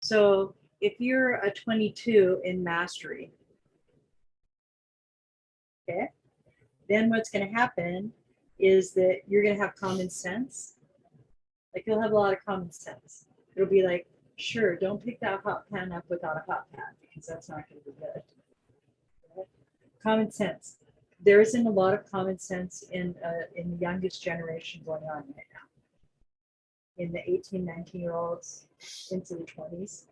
Speaker 1: So if you're a 22 in mastery, okay, then what's going to happen is that you're going to have common sense. Like you'll have a lot of common sense. It'll be like, sure, don't pick that hot pan up without a hot pan because that's not going to be good. Okay? Common sense. There isn't a lot of common sense in the youngest generation going on right now. In the 18, 19-year-olds into the 20s,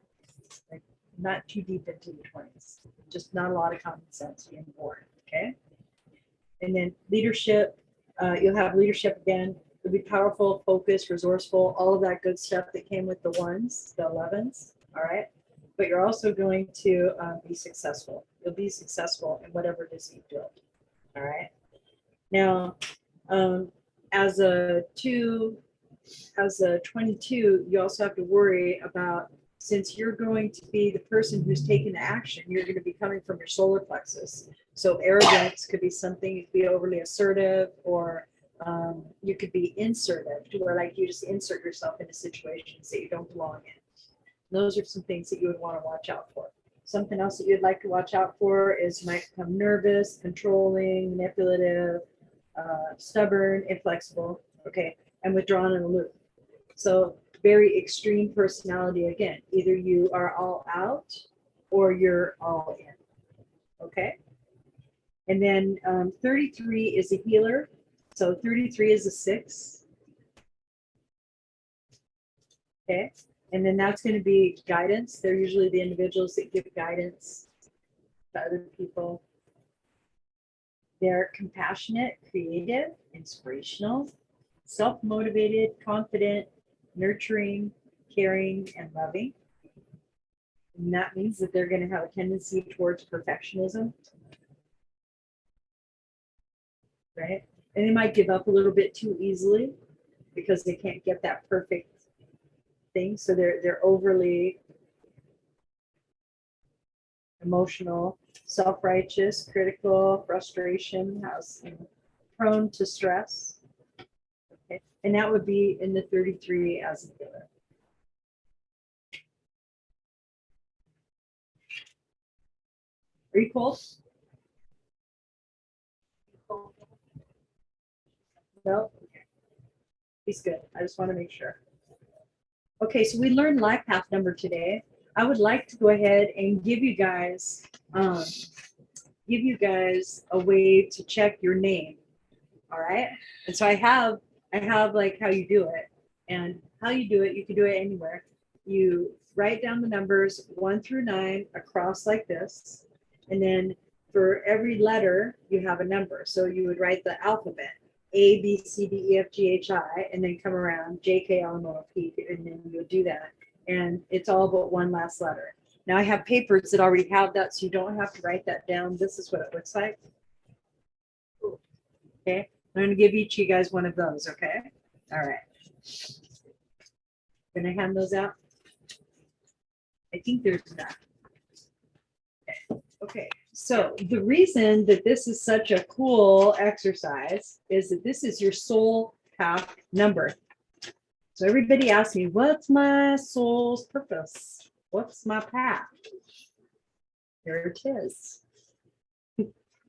Speaker 1: like not too deep into the 20s, just not a lot of common sense being born. Okay. And then leadership, you'll have leadership again. You'll be powerful, focused, resourceful, all of that good stuff that came with the 1s, the 11s. All right. But you're also going to be successful. You'll be successful in whatever it is you build. All right. Now, as a 22, you also have to worry about, since you're going to be the person who's taking the action, you're going to be coming from your solar plexus. So arrogance could be something, you could be overly assertive, or you could be insertive, to where like you just insert yourself into situations that you don't belong in. Those are some things that you would want to watch out for. Something else that you'd like to watch out for is you might become nervous, controlling, manipulative, stubborn, inflexible, okay, and withdrawn and aloof. So very extreme personality again. Either you are all out or you're all in, okay? And then 33 is a healer. So 33 is a 6, okay? And then that's going to be guidance. They're usually the individuals that give guidance to other people. They're compassionate, creative, inspirational, self-motivated, confident, nurturing, caring, and loving. And that means that they're going to have a tendency towards perfectionism, right? And they might give up a little bit too easily because they can't get that perfect thing. So they're overly emotional, self-righteous, critical, frustration, prone to stress. Okay, and that would be in the 33 as a healer. Are you cold? No? Okay. He's good. I just want to make sure. Okay, so we learned life path number today. I would like to go ahead and give you guys a way to check your name. All right. And so I have like how you do it, and how you do it, you can do it anywhere. You write down the numbers 1 through 9 across like this, and then for every letter, you have a number. So you would write the alphabet, A, B, C, D, E, F, G, H, I, and then come around J, K, L, M, O, P, and then you would do that. And it's all but one last letter. Now I have papers that already have that, so you don't have to write that down. This is what it looks like. Okay, I'm gonna give each of you guys one of those, okay? All right. Gonna hand those out. I think there's that. Okay, so the reason that this is such a cool exercise is that this is your soul path number. So everybody asks me, what's my soul's purpose? What's my path? There it is.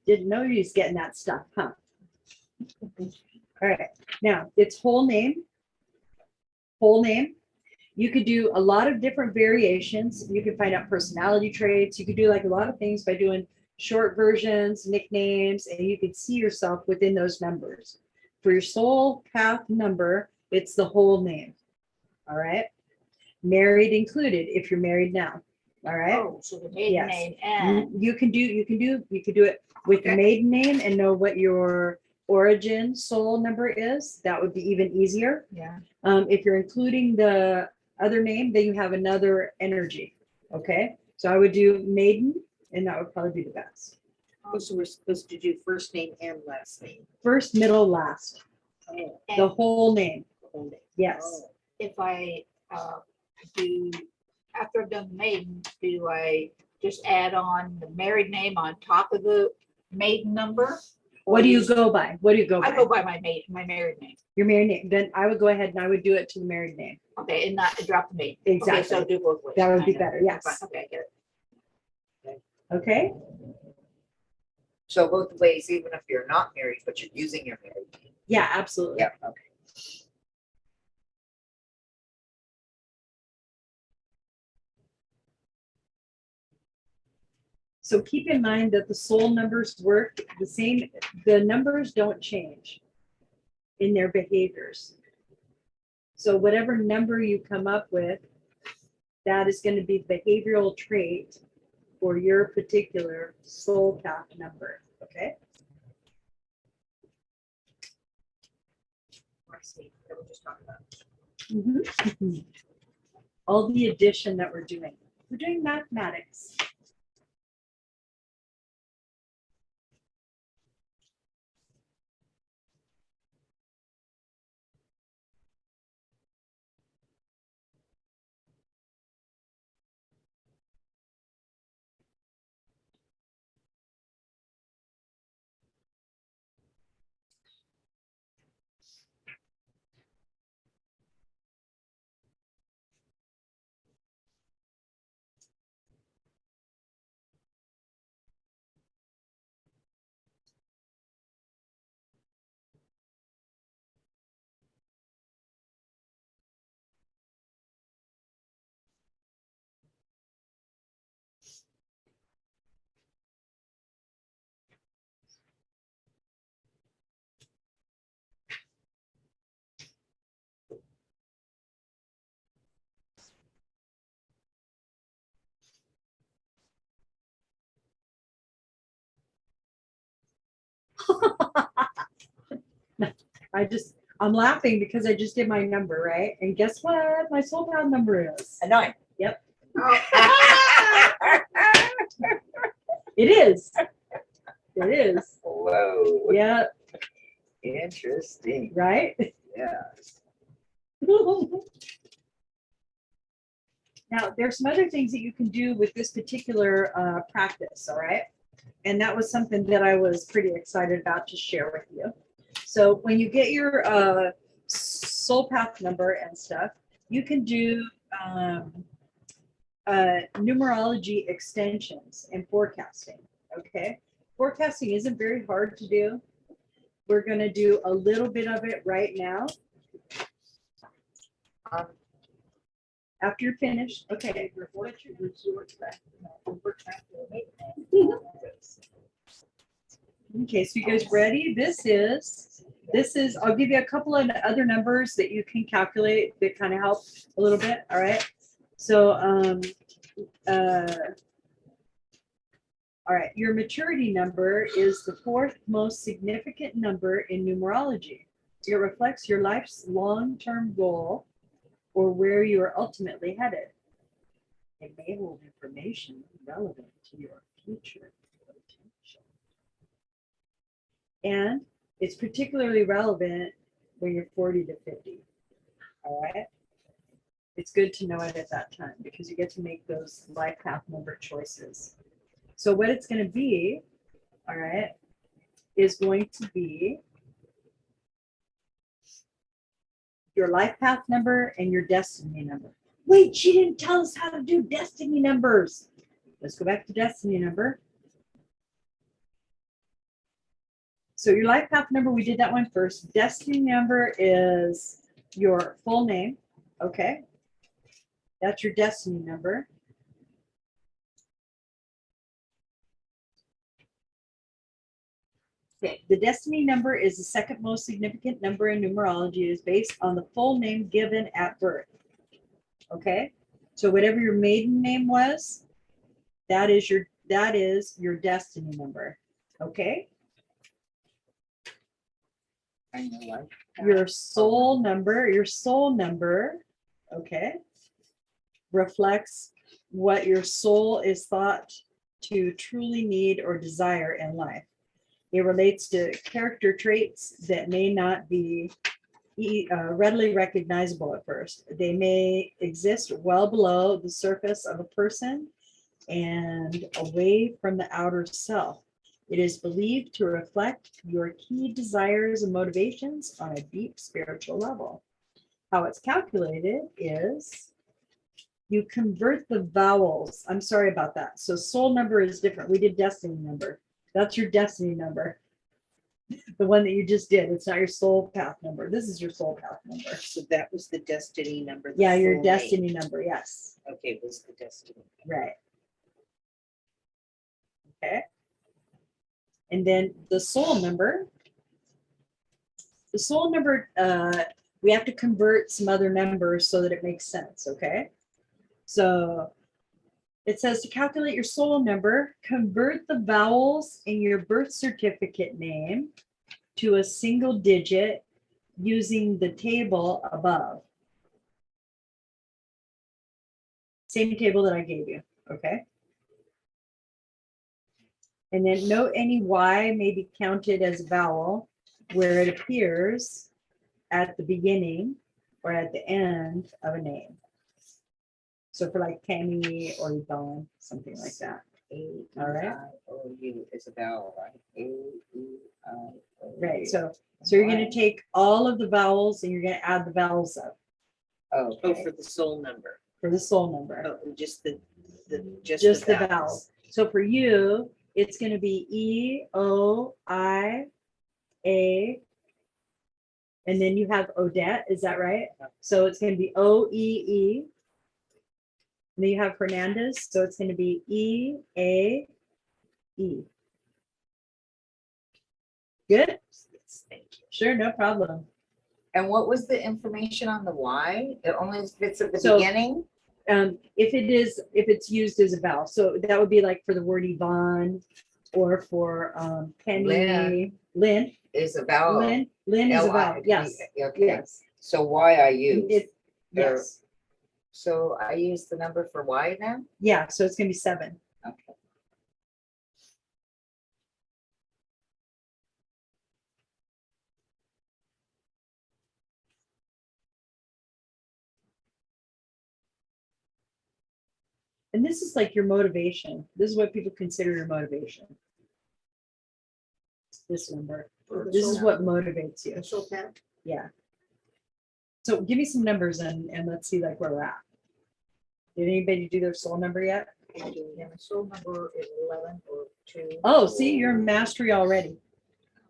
Speaker 1: Didn't know you was getting that stuff, huh? All right, now it's whole name. Whole name. You could do a lot of different variations. You can find out personality traits. You could do like a lot of things by doing short versions, nicknames, and you could see yourself within those numbers. For your soul path number, it's the whole name. All right. Married included if you're married now. All right.
Speaker 2: Oh, so the maiden
Speaker 1: Yes.
Speaker 2: name and
Speaker 1: You could do it with the maiden name and know what your origin soul number is. That would be even easier.
Speaker 2: yeah.
Speaker 1: If you're including the other name, then you have another energy. Okay, so I would do maiden, and that would probably be the best.
Speaker 4: Oh, so we're supposed to do first name and last name.
Speaker 1: First, middle, last,
Speaker 4: Oh,
Speaker 1: the whole name.
Speaker 4: the whole name.
Speaker 1: Yes.
Speaker 4: Oh,
Speaker 2: If I do, after I've done the maiden, do I just add on the married name on top of the maiden number?
Speaker 1: What do you go by? What do you go
Speaker 2: I go
Speaker 1: by?
Speaker 2: by my married name.
Speaker 1: Your married name. Then I would go ahead and I would do it to the married name.
Speaker 2: Okay, and not drop the maiden.
Speaker 1: Exactly.
Speaker 2: Okay, so do both ways.
Speaker 1: That would be
Speaker 2: kinda.
Speaker 1: better. Yes.
Speaker 2: Okay, I get it.
Speaker 1: Okay.
Speaker 4: so both ways, even if you're not married, but you're using your married name.
Speaker 1: Yeah, absolutely.
Speaker 4: Yeah, okay.
Speaker 1: So keep in mind that the soul numbers work the same. The numbers don't change in their behaviors. So whatever number you come up with, that is going to be the behavioral trait for your particular soul path number. Okay.
Speaker 4: I see. That we're just talking about.
Speaker 1: Mhm. All the addition that we're doing. We're doing mathematics. I'm laughing because I just did my number, right? And guess what? My soul path number is.
Speaker 4: A 9.
Speaker 1: Yep.
Speaker 4: Oh.
Speaker 1: It is. It is.
Speaker 4: Whoa.
Speaker 1: Yeah,
Speaker 4: Interesting.
Speaker 1: right?
Speaker 4: Yeah.
Speaker 1: Now, there's some other things that you can do with this particular practice, all right? And that was something that I was pretty excited about to share with you. So when you get your soul path number and stuff, you can do numerology extensions and forecasting, okay? Forecasting isn't very hard to do. We're going to do a little bit of it right now. After you're finished, okay. Okay, so you guys ready? This is, I'll give you a couple of other numbers that you can calculate that kind of help a little bit, all right? So All right, your maturity number is the fourth most significant number in numerology. It reflects your life's long-term goal or where you are ultimately headed. It may hold information relevant to your future potential. And it's particularly relevant when you're 40 to 50. All right. It's good to know it at that time because you get to make those life path number choices. So what it's going to be, all right, is going to be your life path number and your destiny number. Wait, she didn't tell us how to do destiny numbers. Let's go back to destiny number. So your life path number, we did that one first. Destiny number is your full name. Okay. That's your destiny number. Okay. The destiny number is the second most significant number in numerology. It is based on the full name given at birth. Okay. So whatever your maiden name was, that is your destiny number. Okay.
Speaker 4: I know, like,
Speaker 1: Your soul number, okay, reflects what your soul is thought to truly need or desire in life. It relates to character traits that may not be readily recognizable at first. They may exist well below the surface of a person and away from the outer self. It is believed to reflect your key desires and motivations on a deep spiritual level. How it's calculated is you convert the vowels. I'm sorry about that. So soul number is different. We did destiny number. That's your destiny number. The one that you just did. It's not your soul path number. This is your soul path number.
Speaker 5: So that was the destiny number.
Speaker 1: Yeah, your
Speaker 5: full name.
Speaker 1: destiny number. Yes.
Speaker 5: Okay, it was the destiny.
Speaker 1: Right. Okay. And then the soul number. The soul number, we have to convert some other numbers so that it makes sense, okay? So it says to calculate your soul number, convert the vowels in your birth certificate name to a single digit using the table above. Same table that I gave you, okay? And then note any Y may be counted as a vowel where it appears at the beginning or at the end of a name. So for like Tammy or Yvonne, something like that. All right.
Speaker 5: A-E-I-O-U is a vowel, right? A-E-I-O-U.
Speaker 1: Right. So you're going to take all of the vowels and you're going to add the vowels up
Speaker 5: Oh,
Speaker 4: Okay.
Speaker 5: for the soul number.
Speaker 1: for the soul number.
Speaker 5: Oh, just the
Speaker 1: Just the vowels. So for you, it's going to be E, O, I, A, and then you have Odette. Is that right? So it's going to be O, E, E. And then you have Hernandez. So it's going to be E, A, E. Good?
Speaker 5: Yes, thank you.
Speaker 1: Sure, no problem.
Speaker 4: And what was the information on the Y? It only fits at the
Speaker 1: So-
Speaker 4: beginning?
Speaker 1: If it's used as a vowel, so that would be like for the word Yvonne or for Penny, Lynn
Speaker 4: Is a vowel.
Speaker 1: Lynn is a
Speaker 4: L-I,
Speaker 1: vowel. Yes,
Speaker 4: Okay.
Speaker 1: yes.
Speaker 4: So Y I use.
Speaker 1: Yes,
Speaker 4: So I use the number for Y now?
Speaker 1: yeah. So it's gonna be 7.
Speaker 4: Okay.
Speaker 1: And this is like your motivation. This is what people consider your motivation. This number.
Speaker 2: For the
Speaker 1: This is
Speaker 2: soul-
Speaker 1: what motivates you.
Speaker 2: the soul path.
Speaker 1: Yeah. So give me some numbers and let's see like where we're at. Did anybody do their soul number yet?
Speaker 2: And the soul number is 11 or 2.
Speaker 1: Oh, see, you're in mastery already.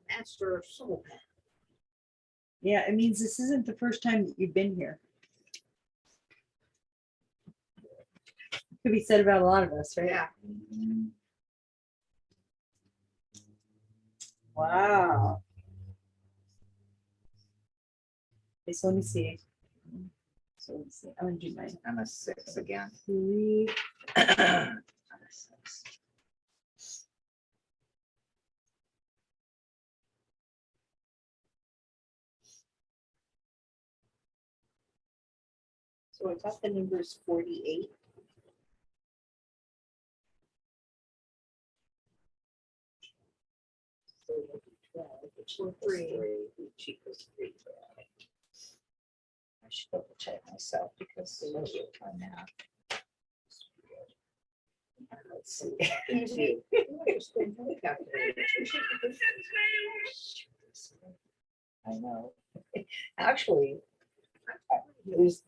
Speaker 2: Master of soul path.
Speaker 1: Yeah, it means this isn't the first time that you've been here. Could be said about a lot of us, right?
Speaker 2: Yeah.
Speaker 1: Wow. Okay, so let me see. So let's see. I'm gonna do my
Speaker 4: I'm a 6 again.
Speaker 1: 3.
Speaker 4: I'm a 6.
Speaker 6: So I thought the number is 48. So it would be 12, which
Speaker 2: Or
Speaker 6: equals
Speaker 2: three.
Speaker 6: which equals 3. I should double check myself because my math. Let's see. I know. Actually,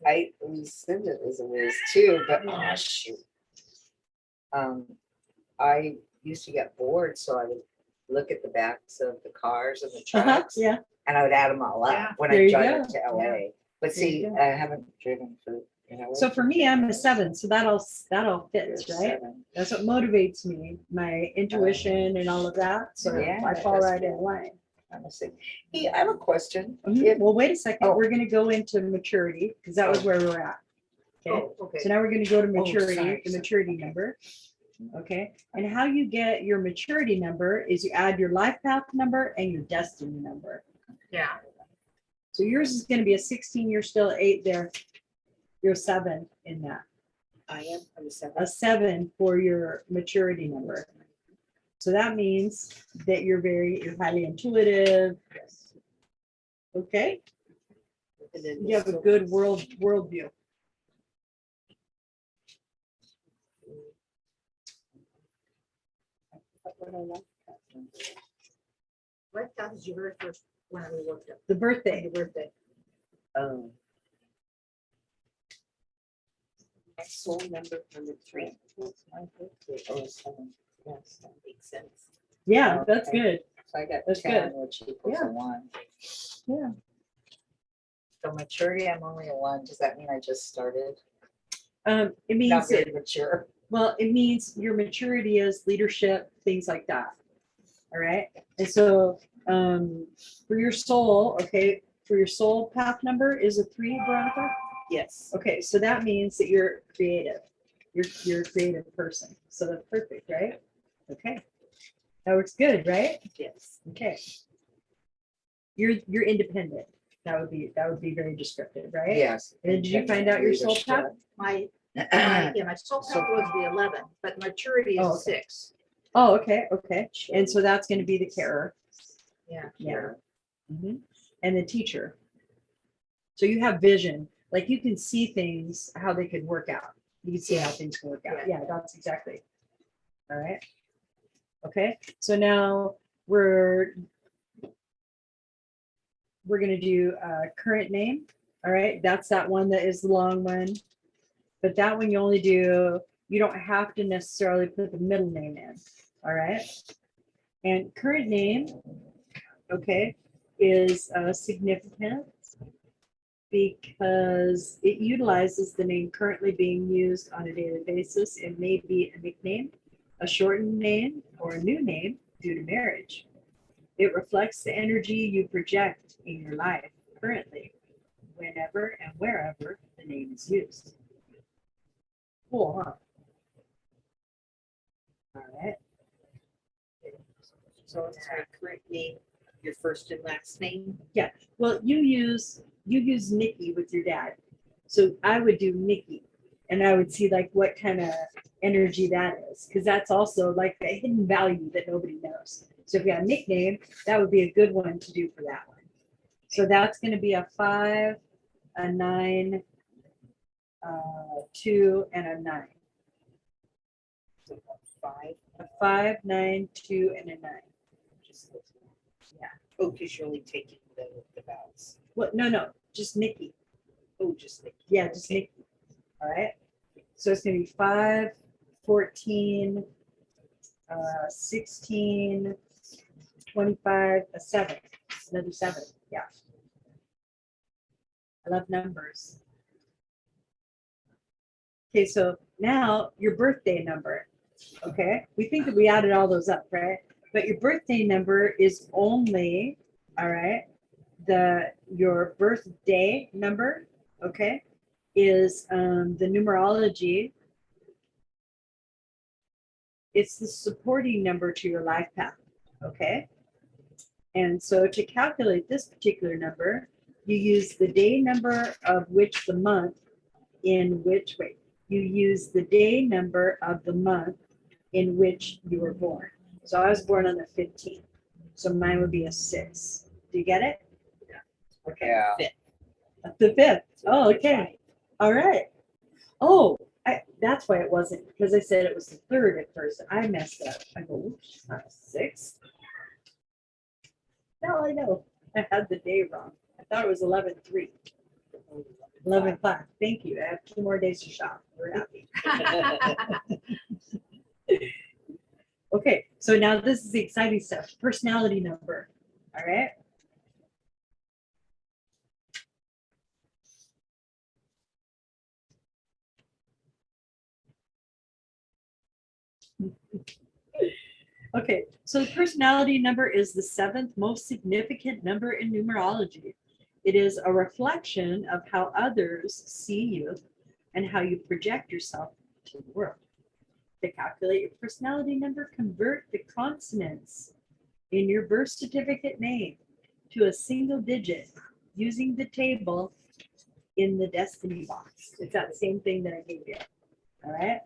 Speaker 6: I send it as a whiz too, but oh shoot. I used to get bored, so I would look at the backs of the cars and the trucks,
Speaker 1: Yeah.
Speaker 6: and I would add them all
Speaker 2: Yeah.
Speaker 6: up when
Speaker 1: There
Speaker 6: I
Speaker 1: you
Speaker 6: drove
Speaker 1: go.
Speaker 6: to LA. But
Speaker 1: There you
Speaker 6: see,
Speaker 1: go.
Speaker 6: I haven't driven for,
Speaker 1: So for me, I'm a 7, so that'll fits,
Speaker 6: You're
Speaker 1: right?
Speaker 6: 7.
Speaker 1: That's what motivates me, my intuition and all of that. So
Speaker 6: Yeah,
Speaker 1: I fall
Speaker 6: that's
Speaker 1: right in
Speaker 6: good.
Speaker 1: line.
Speaker 6: I'm a 6. Hey, I have a question.
Speaker 1: Mhm. Well, wait a second.
Speaker 6: Oh.
Speaker 1: We're going to go into maturity because that was where we're at. Okay.
Speaker 2: Oh, okay.
Speaker 1: So now we're going to go to
Speaker 6: Oh,
Speaker 1: maturity,
Speaker 6: sorry,
Speaker 1: the
Speaker 6: sorry.
Speaker 1: maturity
Speaker 6: Okay.
Speaker 1: number. Okay. And how you get your maturity number is you add your life path number and your destiny number.
Speaker 2: Yeah.
Speaker 1: So yours is going to be a 16. You're still 8 there. You're 7 in that.
Speaker 6: I'm a 7.
Speaker 1: A 7 for your maturity number. So that means that you're highly intuitive.
Speaker 6: Yes.
Speaker 1: Okay.
Speaker 6: And then
Speaker 1: You have a good worldview.
Speaker 2: What that was your very first when we looked up
Speaker 1: The
Speaker 2: your
Speaker 1: birthday.
Speaker 2: birthday?
Speaker 6: My soul number 3. What's my birthday? Oh, 7. Yes, that makes sense.
Speaker 1: Yeah, that's
Speaker 6: Okay.
Speaker 1: good.
Speaker 6: So I got
Speaker 1: That's
Speaker 6: 10,
Speaker 1: good.
Speaker 6: which equals
Speaker 1: Yeah.
Speaker 6: a 1.
Speaker 1: Yeah.
Speaker 6: So maturity, I'm only a 1. Does that mean I just started?
Speaker 1: It
Speaker 6: Not
Speaker 1: means
Speaker 6: very mature.
Speaker 1: well, it means your maturity is leadership, things like that. All right. And so for your soul, okay, for your soul path number is a 3, Veronica.
Speaker 6: Yes.
Speaker 1: Okay, so that means that you're creative. You're a creative person. So that's perfect, right? Okay. That works good, right?
Speaker 6: Yes.
Speaker 1: Okay. You're independent. That would be very descriptive, right?
Speaker 6: Yes.
Speaker 1: And did you find out your soul path?
Speaker 2: My my soul path was the 11, but maturity is
Speaker 1: Oh,
Speaker 2: a
Speaker 1: okay.
Speaker 2: 6.
Speaker 1: Oh, okay, okay. And so that's going to be the carer.
Speaker 2: Yeah.
Speaker 1: Yeah. Mhm. And the teacher. So you have vision, like you can see things, how they could work out. You can see how things can work out.
Speaker 2: Yeah.
Speaker 1: Yeah, that's exactly. All right. Okay, so now we're going to do current name. All right, that's that one that is the long one. But that one you only do, you don't have to necessarily put the middle name in. All right. And current name, okay, is significant because it utilizes the name currently being used on a daily basis. It may be a nickname, a shortened name, or a new name due to marriage. It reflects the energy you project in your life currently, whenever and wherever the name is used. Cool, huh? All right.
Speaker 6: So it's my current name, your first and last name.
Speaker 1: Well, you use Nikki with your dad. So I would do Nikki and I would see like what kind of energy that is. Because that's also like a hidden value that nobody knows. So if you have a nickname, that would be a good one to do for that one. So that's going to be a 5, a 9, 2, and a 9.
Speaker 6: So 5.
Speaker 1: A 5, 9, 2, and a 9.
Speaker 6: Yeah. Oh, because you're only taking the vowels.
Speaker 1: Well, no, just Nikki.
Speaker 6: Oh, just the.
Speaker 1: Yeah, just Nikki. All right. So it's going to be 5, 14, 16, 25, a 7. Another 7. Yeah. I love numbers. Okay, so now your birthday number. Okay, we think that we added all those up, right? But your birthday number is only, all right, your birthday number, okay, is the numerology. It's the supporting number to your life path, okay? And so to calculate this particular number, you use the day number of which the month in which way you use the day number of the month in which you were born. So I was born on the 15th. So mine would be a 6. Do you get it? Okay.
Speaker 5: Yeah.
Speaker 1: The 5th. Oh, okay. All right. Oh, that's why it wasn't, because I said it was the 3rd at first. I messed up. I go, oops, it's not 6. Now I know. I had the day wrong. I thought it was 11/3. 11/5. Thank you. I have 2 more days to shop. We're happy. Okay, so now this is the exciting stuff. Personality number. All right. Okay, so the personality number is the 7th most significant number in numerology. It is a reflection of how others see you and how you project yourself to the world. To calculate your personality number, convert the consonants in your birth certificate name to a single digit using the table in the destiny box. It's that same thing that I gave you. All right.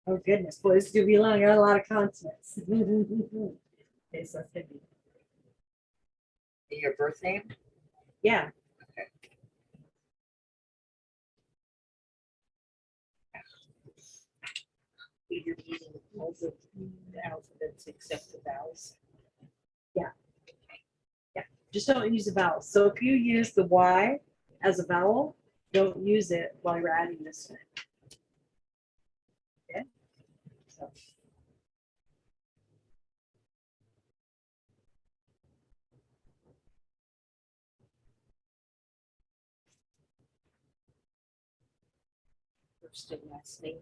Speaker 1: Oh goodness, boy, this is gonna be long. I got a lot of consonants. Okay, so it's gonna be,
Speaker 4: Your birth name?
Speaker 1: yeah.
Speaker 6: You're using all the alphabets except the vowels.
Speaker 1: Just don't use a vowel. So if you use the Y as a vowel, don't use it while you're adding this one. Okay. So,
Speaker 6: First and last name.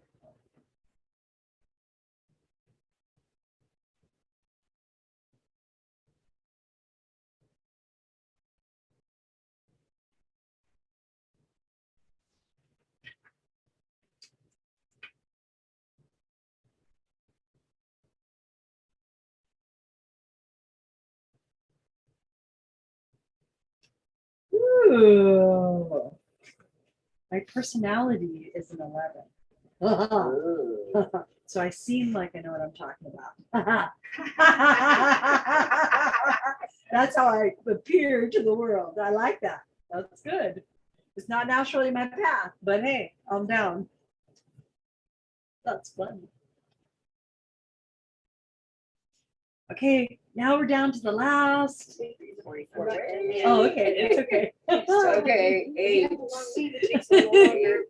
Speaker 1: ooh, my personality is an 11.
Speaker 6: Oh.
Speaker 1: So I seem like I know what I'm talking about. That's how I appear to the world. I like that. That's good. It's not naturally my path, but hey, I'm down. That's fun. Okay, now we're down to the last.
Speaker 6: 44.
Speaker 1: Oh, okay, it's okay.
Speaker 4: Okay, 8.
Speaker 6: See, it takes a little longer.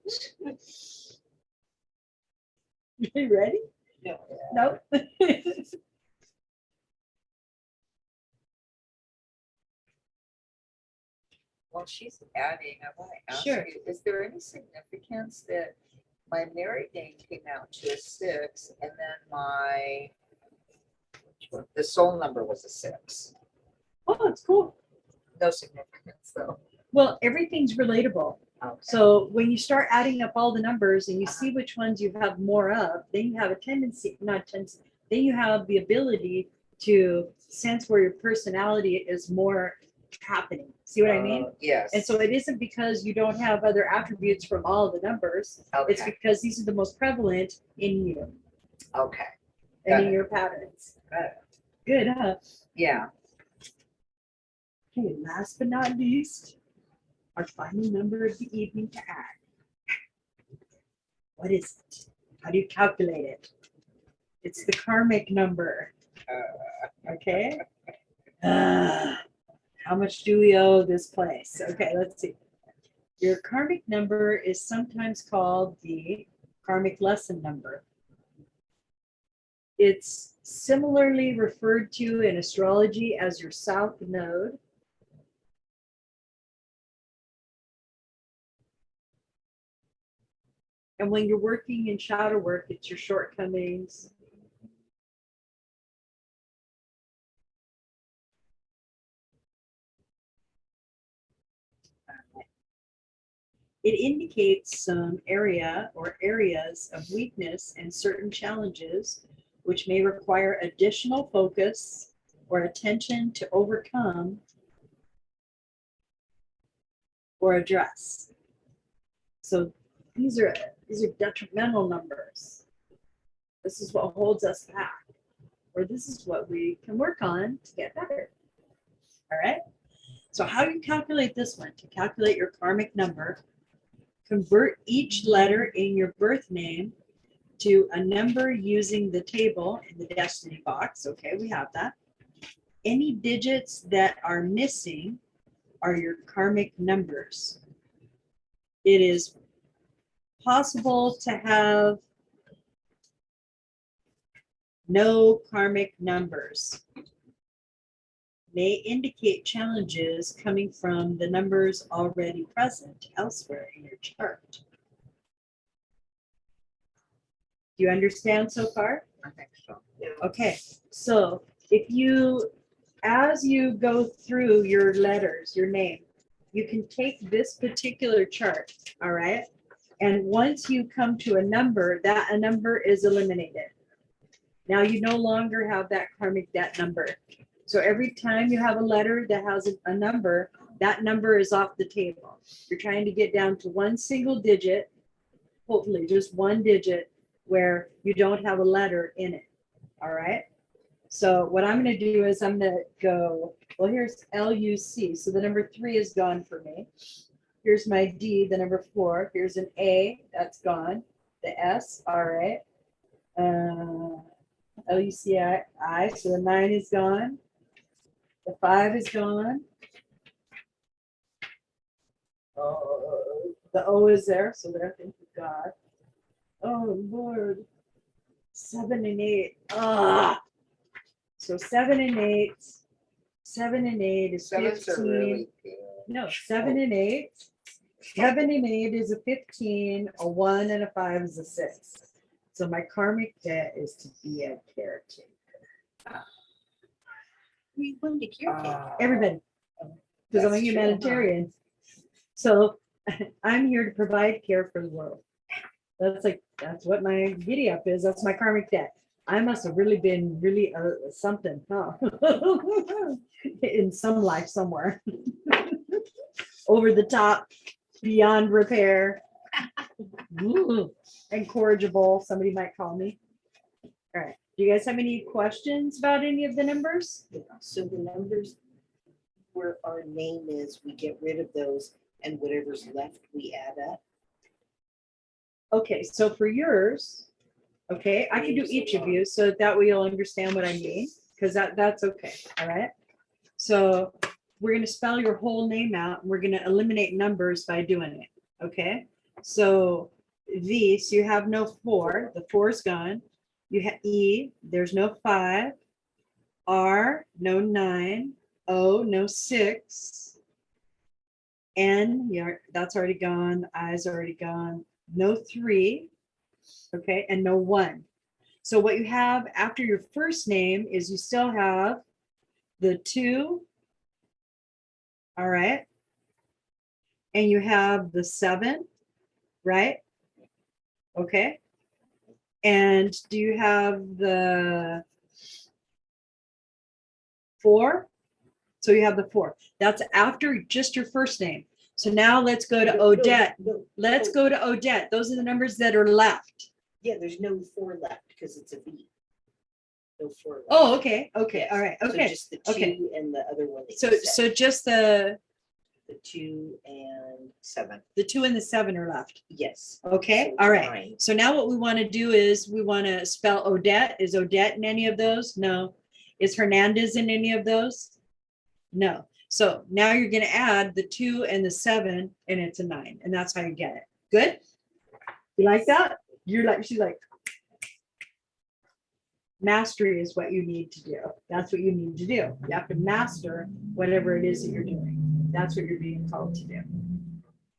Speaker 1: You ready?
Speaker 6: No.
Speaker 1: No.
Speaker 4: While she's adding, I want to ask
Speaker 1: Sure.
Speaker 4: you, is there any significance that my married name came out to a 6 and then my, the soul number was a 6?
Speaker 1: Oh, it's cool.
Speaker 4: No significance though.
Speaker 1: Well, everything's relatable.
Speaker 4: Okay.
Speaker 1: So when you start adding up all the numbers and you see which ones you have more of, then you have a tendency, not tendency, then you have the ability to sense where your personality is more happening. See what I mean?
Speaker 4: Yes.
Speaker 1: And so it isn't because you don't have other attributes from all the numbers. It's
Speaker 4: Okay,
Speaker 1: because these are the most prevalent in you
Speaker 4: okay,
Speaker 1: and
Speaker 4: Got
Speaker 1: in
Speaker 4: it.
Speaker 1: your patterns.
Speaker 4: Got it.
Speaker 1: Good, huh?
Speaker 4: Yeah.
Speaker 1: Okay, last but not least, our final number of the evening to add. What is it? How do you calculate it? It's the karmic number. Okay. How much do we owe this place? Okay, let's see. Your karmic number is sometimes called the karmic lesson number. It's similarly referred to in astrology as your south node. And when you're working in shadow work, it's your shortcomings. It indicates some area or areas of weakness and certain challenges which may require additional focus or attention to overcome or address. So these are detrimental numbers. This is what holds us back, or this is what we can work on to get better. All right. So how do you calculate this one? To calculate your karmic number, convert each letter in your birth name to a number using the table in the destiny box. Okay, we have that. Any digits that are missing are your karmic numbers. It is possible to have no karmic numbers. May indicate challenges coming from the numbers already present elsewhere in your chart. Do you understand so far?
Speaker 4: I think so.
Speaker 1: Okay, so if you, as you go through your letters, your name, you can take this particular chart, all right? And once you come to a number, that a number is eliminated. Now you no longer have that karmic debt number. So every time you have a letter that has a number, that number is off the table. You're trying to get down to one single digit, hopefully just one digit, where you don't have a letter in it. All right. So what I'm going to do is I'm going to go, well, here's LUC. So the number 3 is gone for me. Here's my D, the number 4. Here's an A, that's gone. The S, all right. LUCI, so the 9 is gone. The 5 is gone. The O is there, so there, thank you God. Oh Lord. 7 and 8. Ah. So 7 and 8. 7 and 8 is
Speaker 4: 7's
Speaker 1: 15.
Speaker 4: are really good.
Speaker 1: No, 7 and 8. 7 and 8 is a 15. A 1 and a 5 is a 6. So my karmic debt is to be a caretaker.
Speaker 2: We want to caretaker.
Speaker 1: Everybody, because I'm a
Speaker 4: That's true, huh?
Speaker 1: humanitarian. So I'm here to provide care for the world. That's what my giddy up is. That's my karmic debt. I must have really been something, huh? In some life somewhere. Over the top, beyond repair. Incorrigible, somebody might call me. All right. Do you guys have any questions about any of the numbers?
Speaker 6: So the numbers where our name is, we get rid of those, and whatever's left, we add up.
Speaker 1: Okay, so for yours, okay, I can do each of you so that way you'll understand what I mean, because that's okay, all right? So we're gonna spell your whole name out, and we're gonna eliminate numbers by doing it, okay? So V, so you have no 4, the 4 is gone. You have E, there's no 5. R, no 9. O, no 6. N, that's already gone. The I is already gone. No 3. Okay, and no 1. So what you have after your first name is you still have the 2. All right. And you have the 7, right? Okay. And do you have the 4? So you have the 4. That's after just your first name. So now let's go to Odette. Let's go to Odette. Those are the numbers that are left.
Speaker 6: Yeah, there's no 4 left because it's a V. No 4 left.
Speaker 1: Oh, okay. Okay. All right.
Speaker 6: So
Speaker 1: Okay.
Speaker 6: just the 2
Speaker 1: Okay.
Speaker 6: and the other one. that
Speaker 1: So
Speaker 6: you said.
Speaker 1: just the
Speaker 6: 2 and
Speaker 4: 7.
Speaker 1: 2 and the 7 are left.
Speaker 6: yes.
Speaker 1: Okay.
Speaker 6: So
Speaker 1: All right.
Speaker 6: 9.
Speaker 1: So now what we want to do is we want to spell Odette. Is Odette in any of those? No. Is Hernandez in any of those? No. So now you're going to add the 2 and the 7 and it's a 9. And that's how you get it. Good? You like that? She's like, mastery is what you need to do. That's what you need to do. You have to master whatever it is that you're doing. That's what you're being called to do.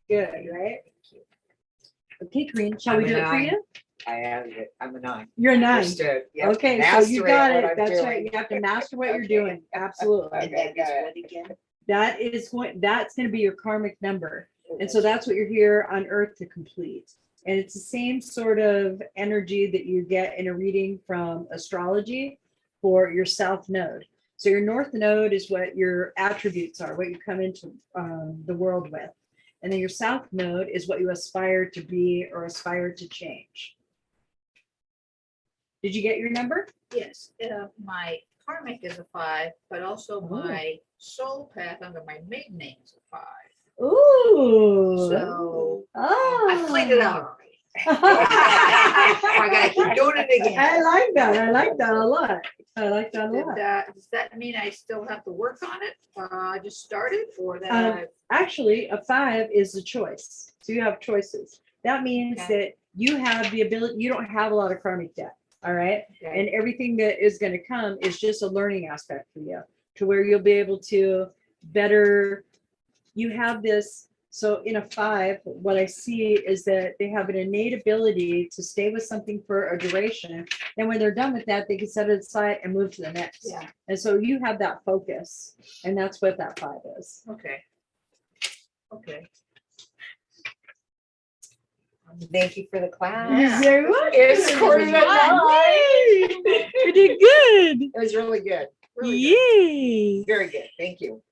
Speaker 1: Good, right? Okay, Corinne, shall we
Speaker 4: I'm
Speaker 1: do
Speaker 4: a
Speaker 1: it for
Speaker 4: 9.
Speaker 1: you?
Speaker 4: I added it. I'm a 9.
Speaker 1: You're a 9.
Speaker 4: Understood. Yep.
Speaker 1: Okay, so
Speaker 4: Mastery
Speaker 1: you
Speaker 4: of
Speaker 1: got
Speaker 4: what
Speaker 1: it.
Speaker 4: I'm
Speaker 1: That's
Speaker 4: doing.
Speaker 1: right. You have to master what you're
Speaker 4: Okay.
Speaker 1: doing. Absolutely.
Speaker 6: And that is
Speaker 4: Okay.
Speaker 6: what again?
Speaker 1: That's going to be your karmic number. And so that's what you're here on earth to complete. And it's the same sort of energy that you get in a reading from astrology for your south node. So your north node is what your attributes are, what you come into the world with. And then your south node is what you aspire to be or aspire to change. Did you get your number?
Speaker 2: Yes, my karmic is a 5, but also
Speaker 1: Ooh.
Speaker 2: my soul path under my maiden name is a 5.
Speaker 1: Ooh.
Speaker 2: So
Speaker 1: Oh.
Speaker 2: I cleaned it out already. I gotta keep doing it again.
Speaker 1: I like that. I like that a lot. I like that a lot.
Speaker 2: Does that mean I still have to work on it? I just started, or that
Speaker 1: Um, Actually, a 5 is a choice. So you have choices. That means
Speaker 2: Okay.
Speaker 1: that you have the ability, you don't have a lot of karmic debt. All right.
Speaker 2: Okay.
Speaker 1: And everything that is going to come is just a learning aspect for you to where you'll be able to better, you have this. So in a 5, what I see is that they have an innate ability to stay with something for a duration. And when they're done with that, they can set it aside and move to the next.
Speaker 2: Yeah.
Speaker 1: And so you have that focus, and that's what that 5 is.
Speaker 2: Okay. Okay.
Speaker 6: Thank you for the class.
Speaker 2: Yeah.
Speaker 1: Very much.
Speaker 6: It scored a 9.
Speaker 1: You did good.
Speaker 6: It was really good.
Speaker 2: Really good.
Speaker 1: Yay.
Speaker 6: Very good. Thank you.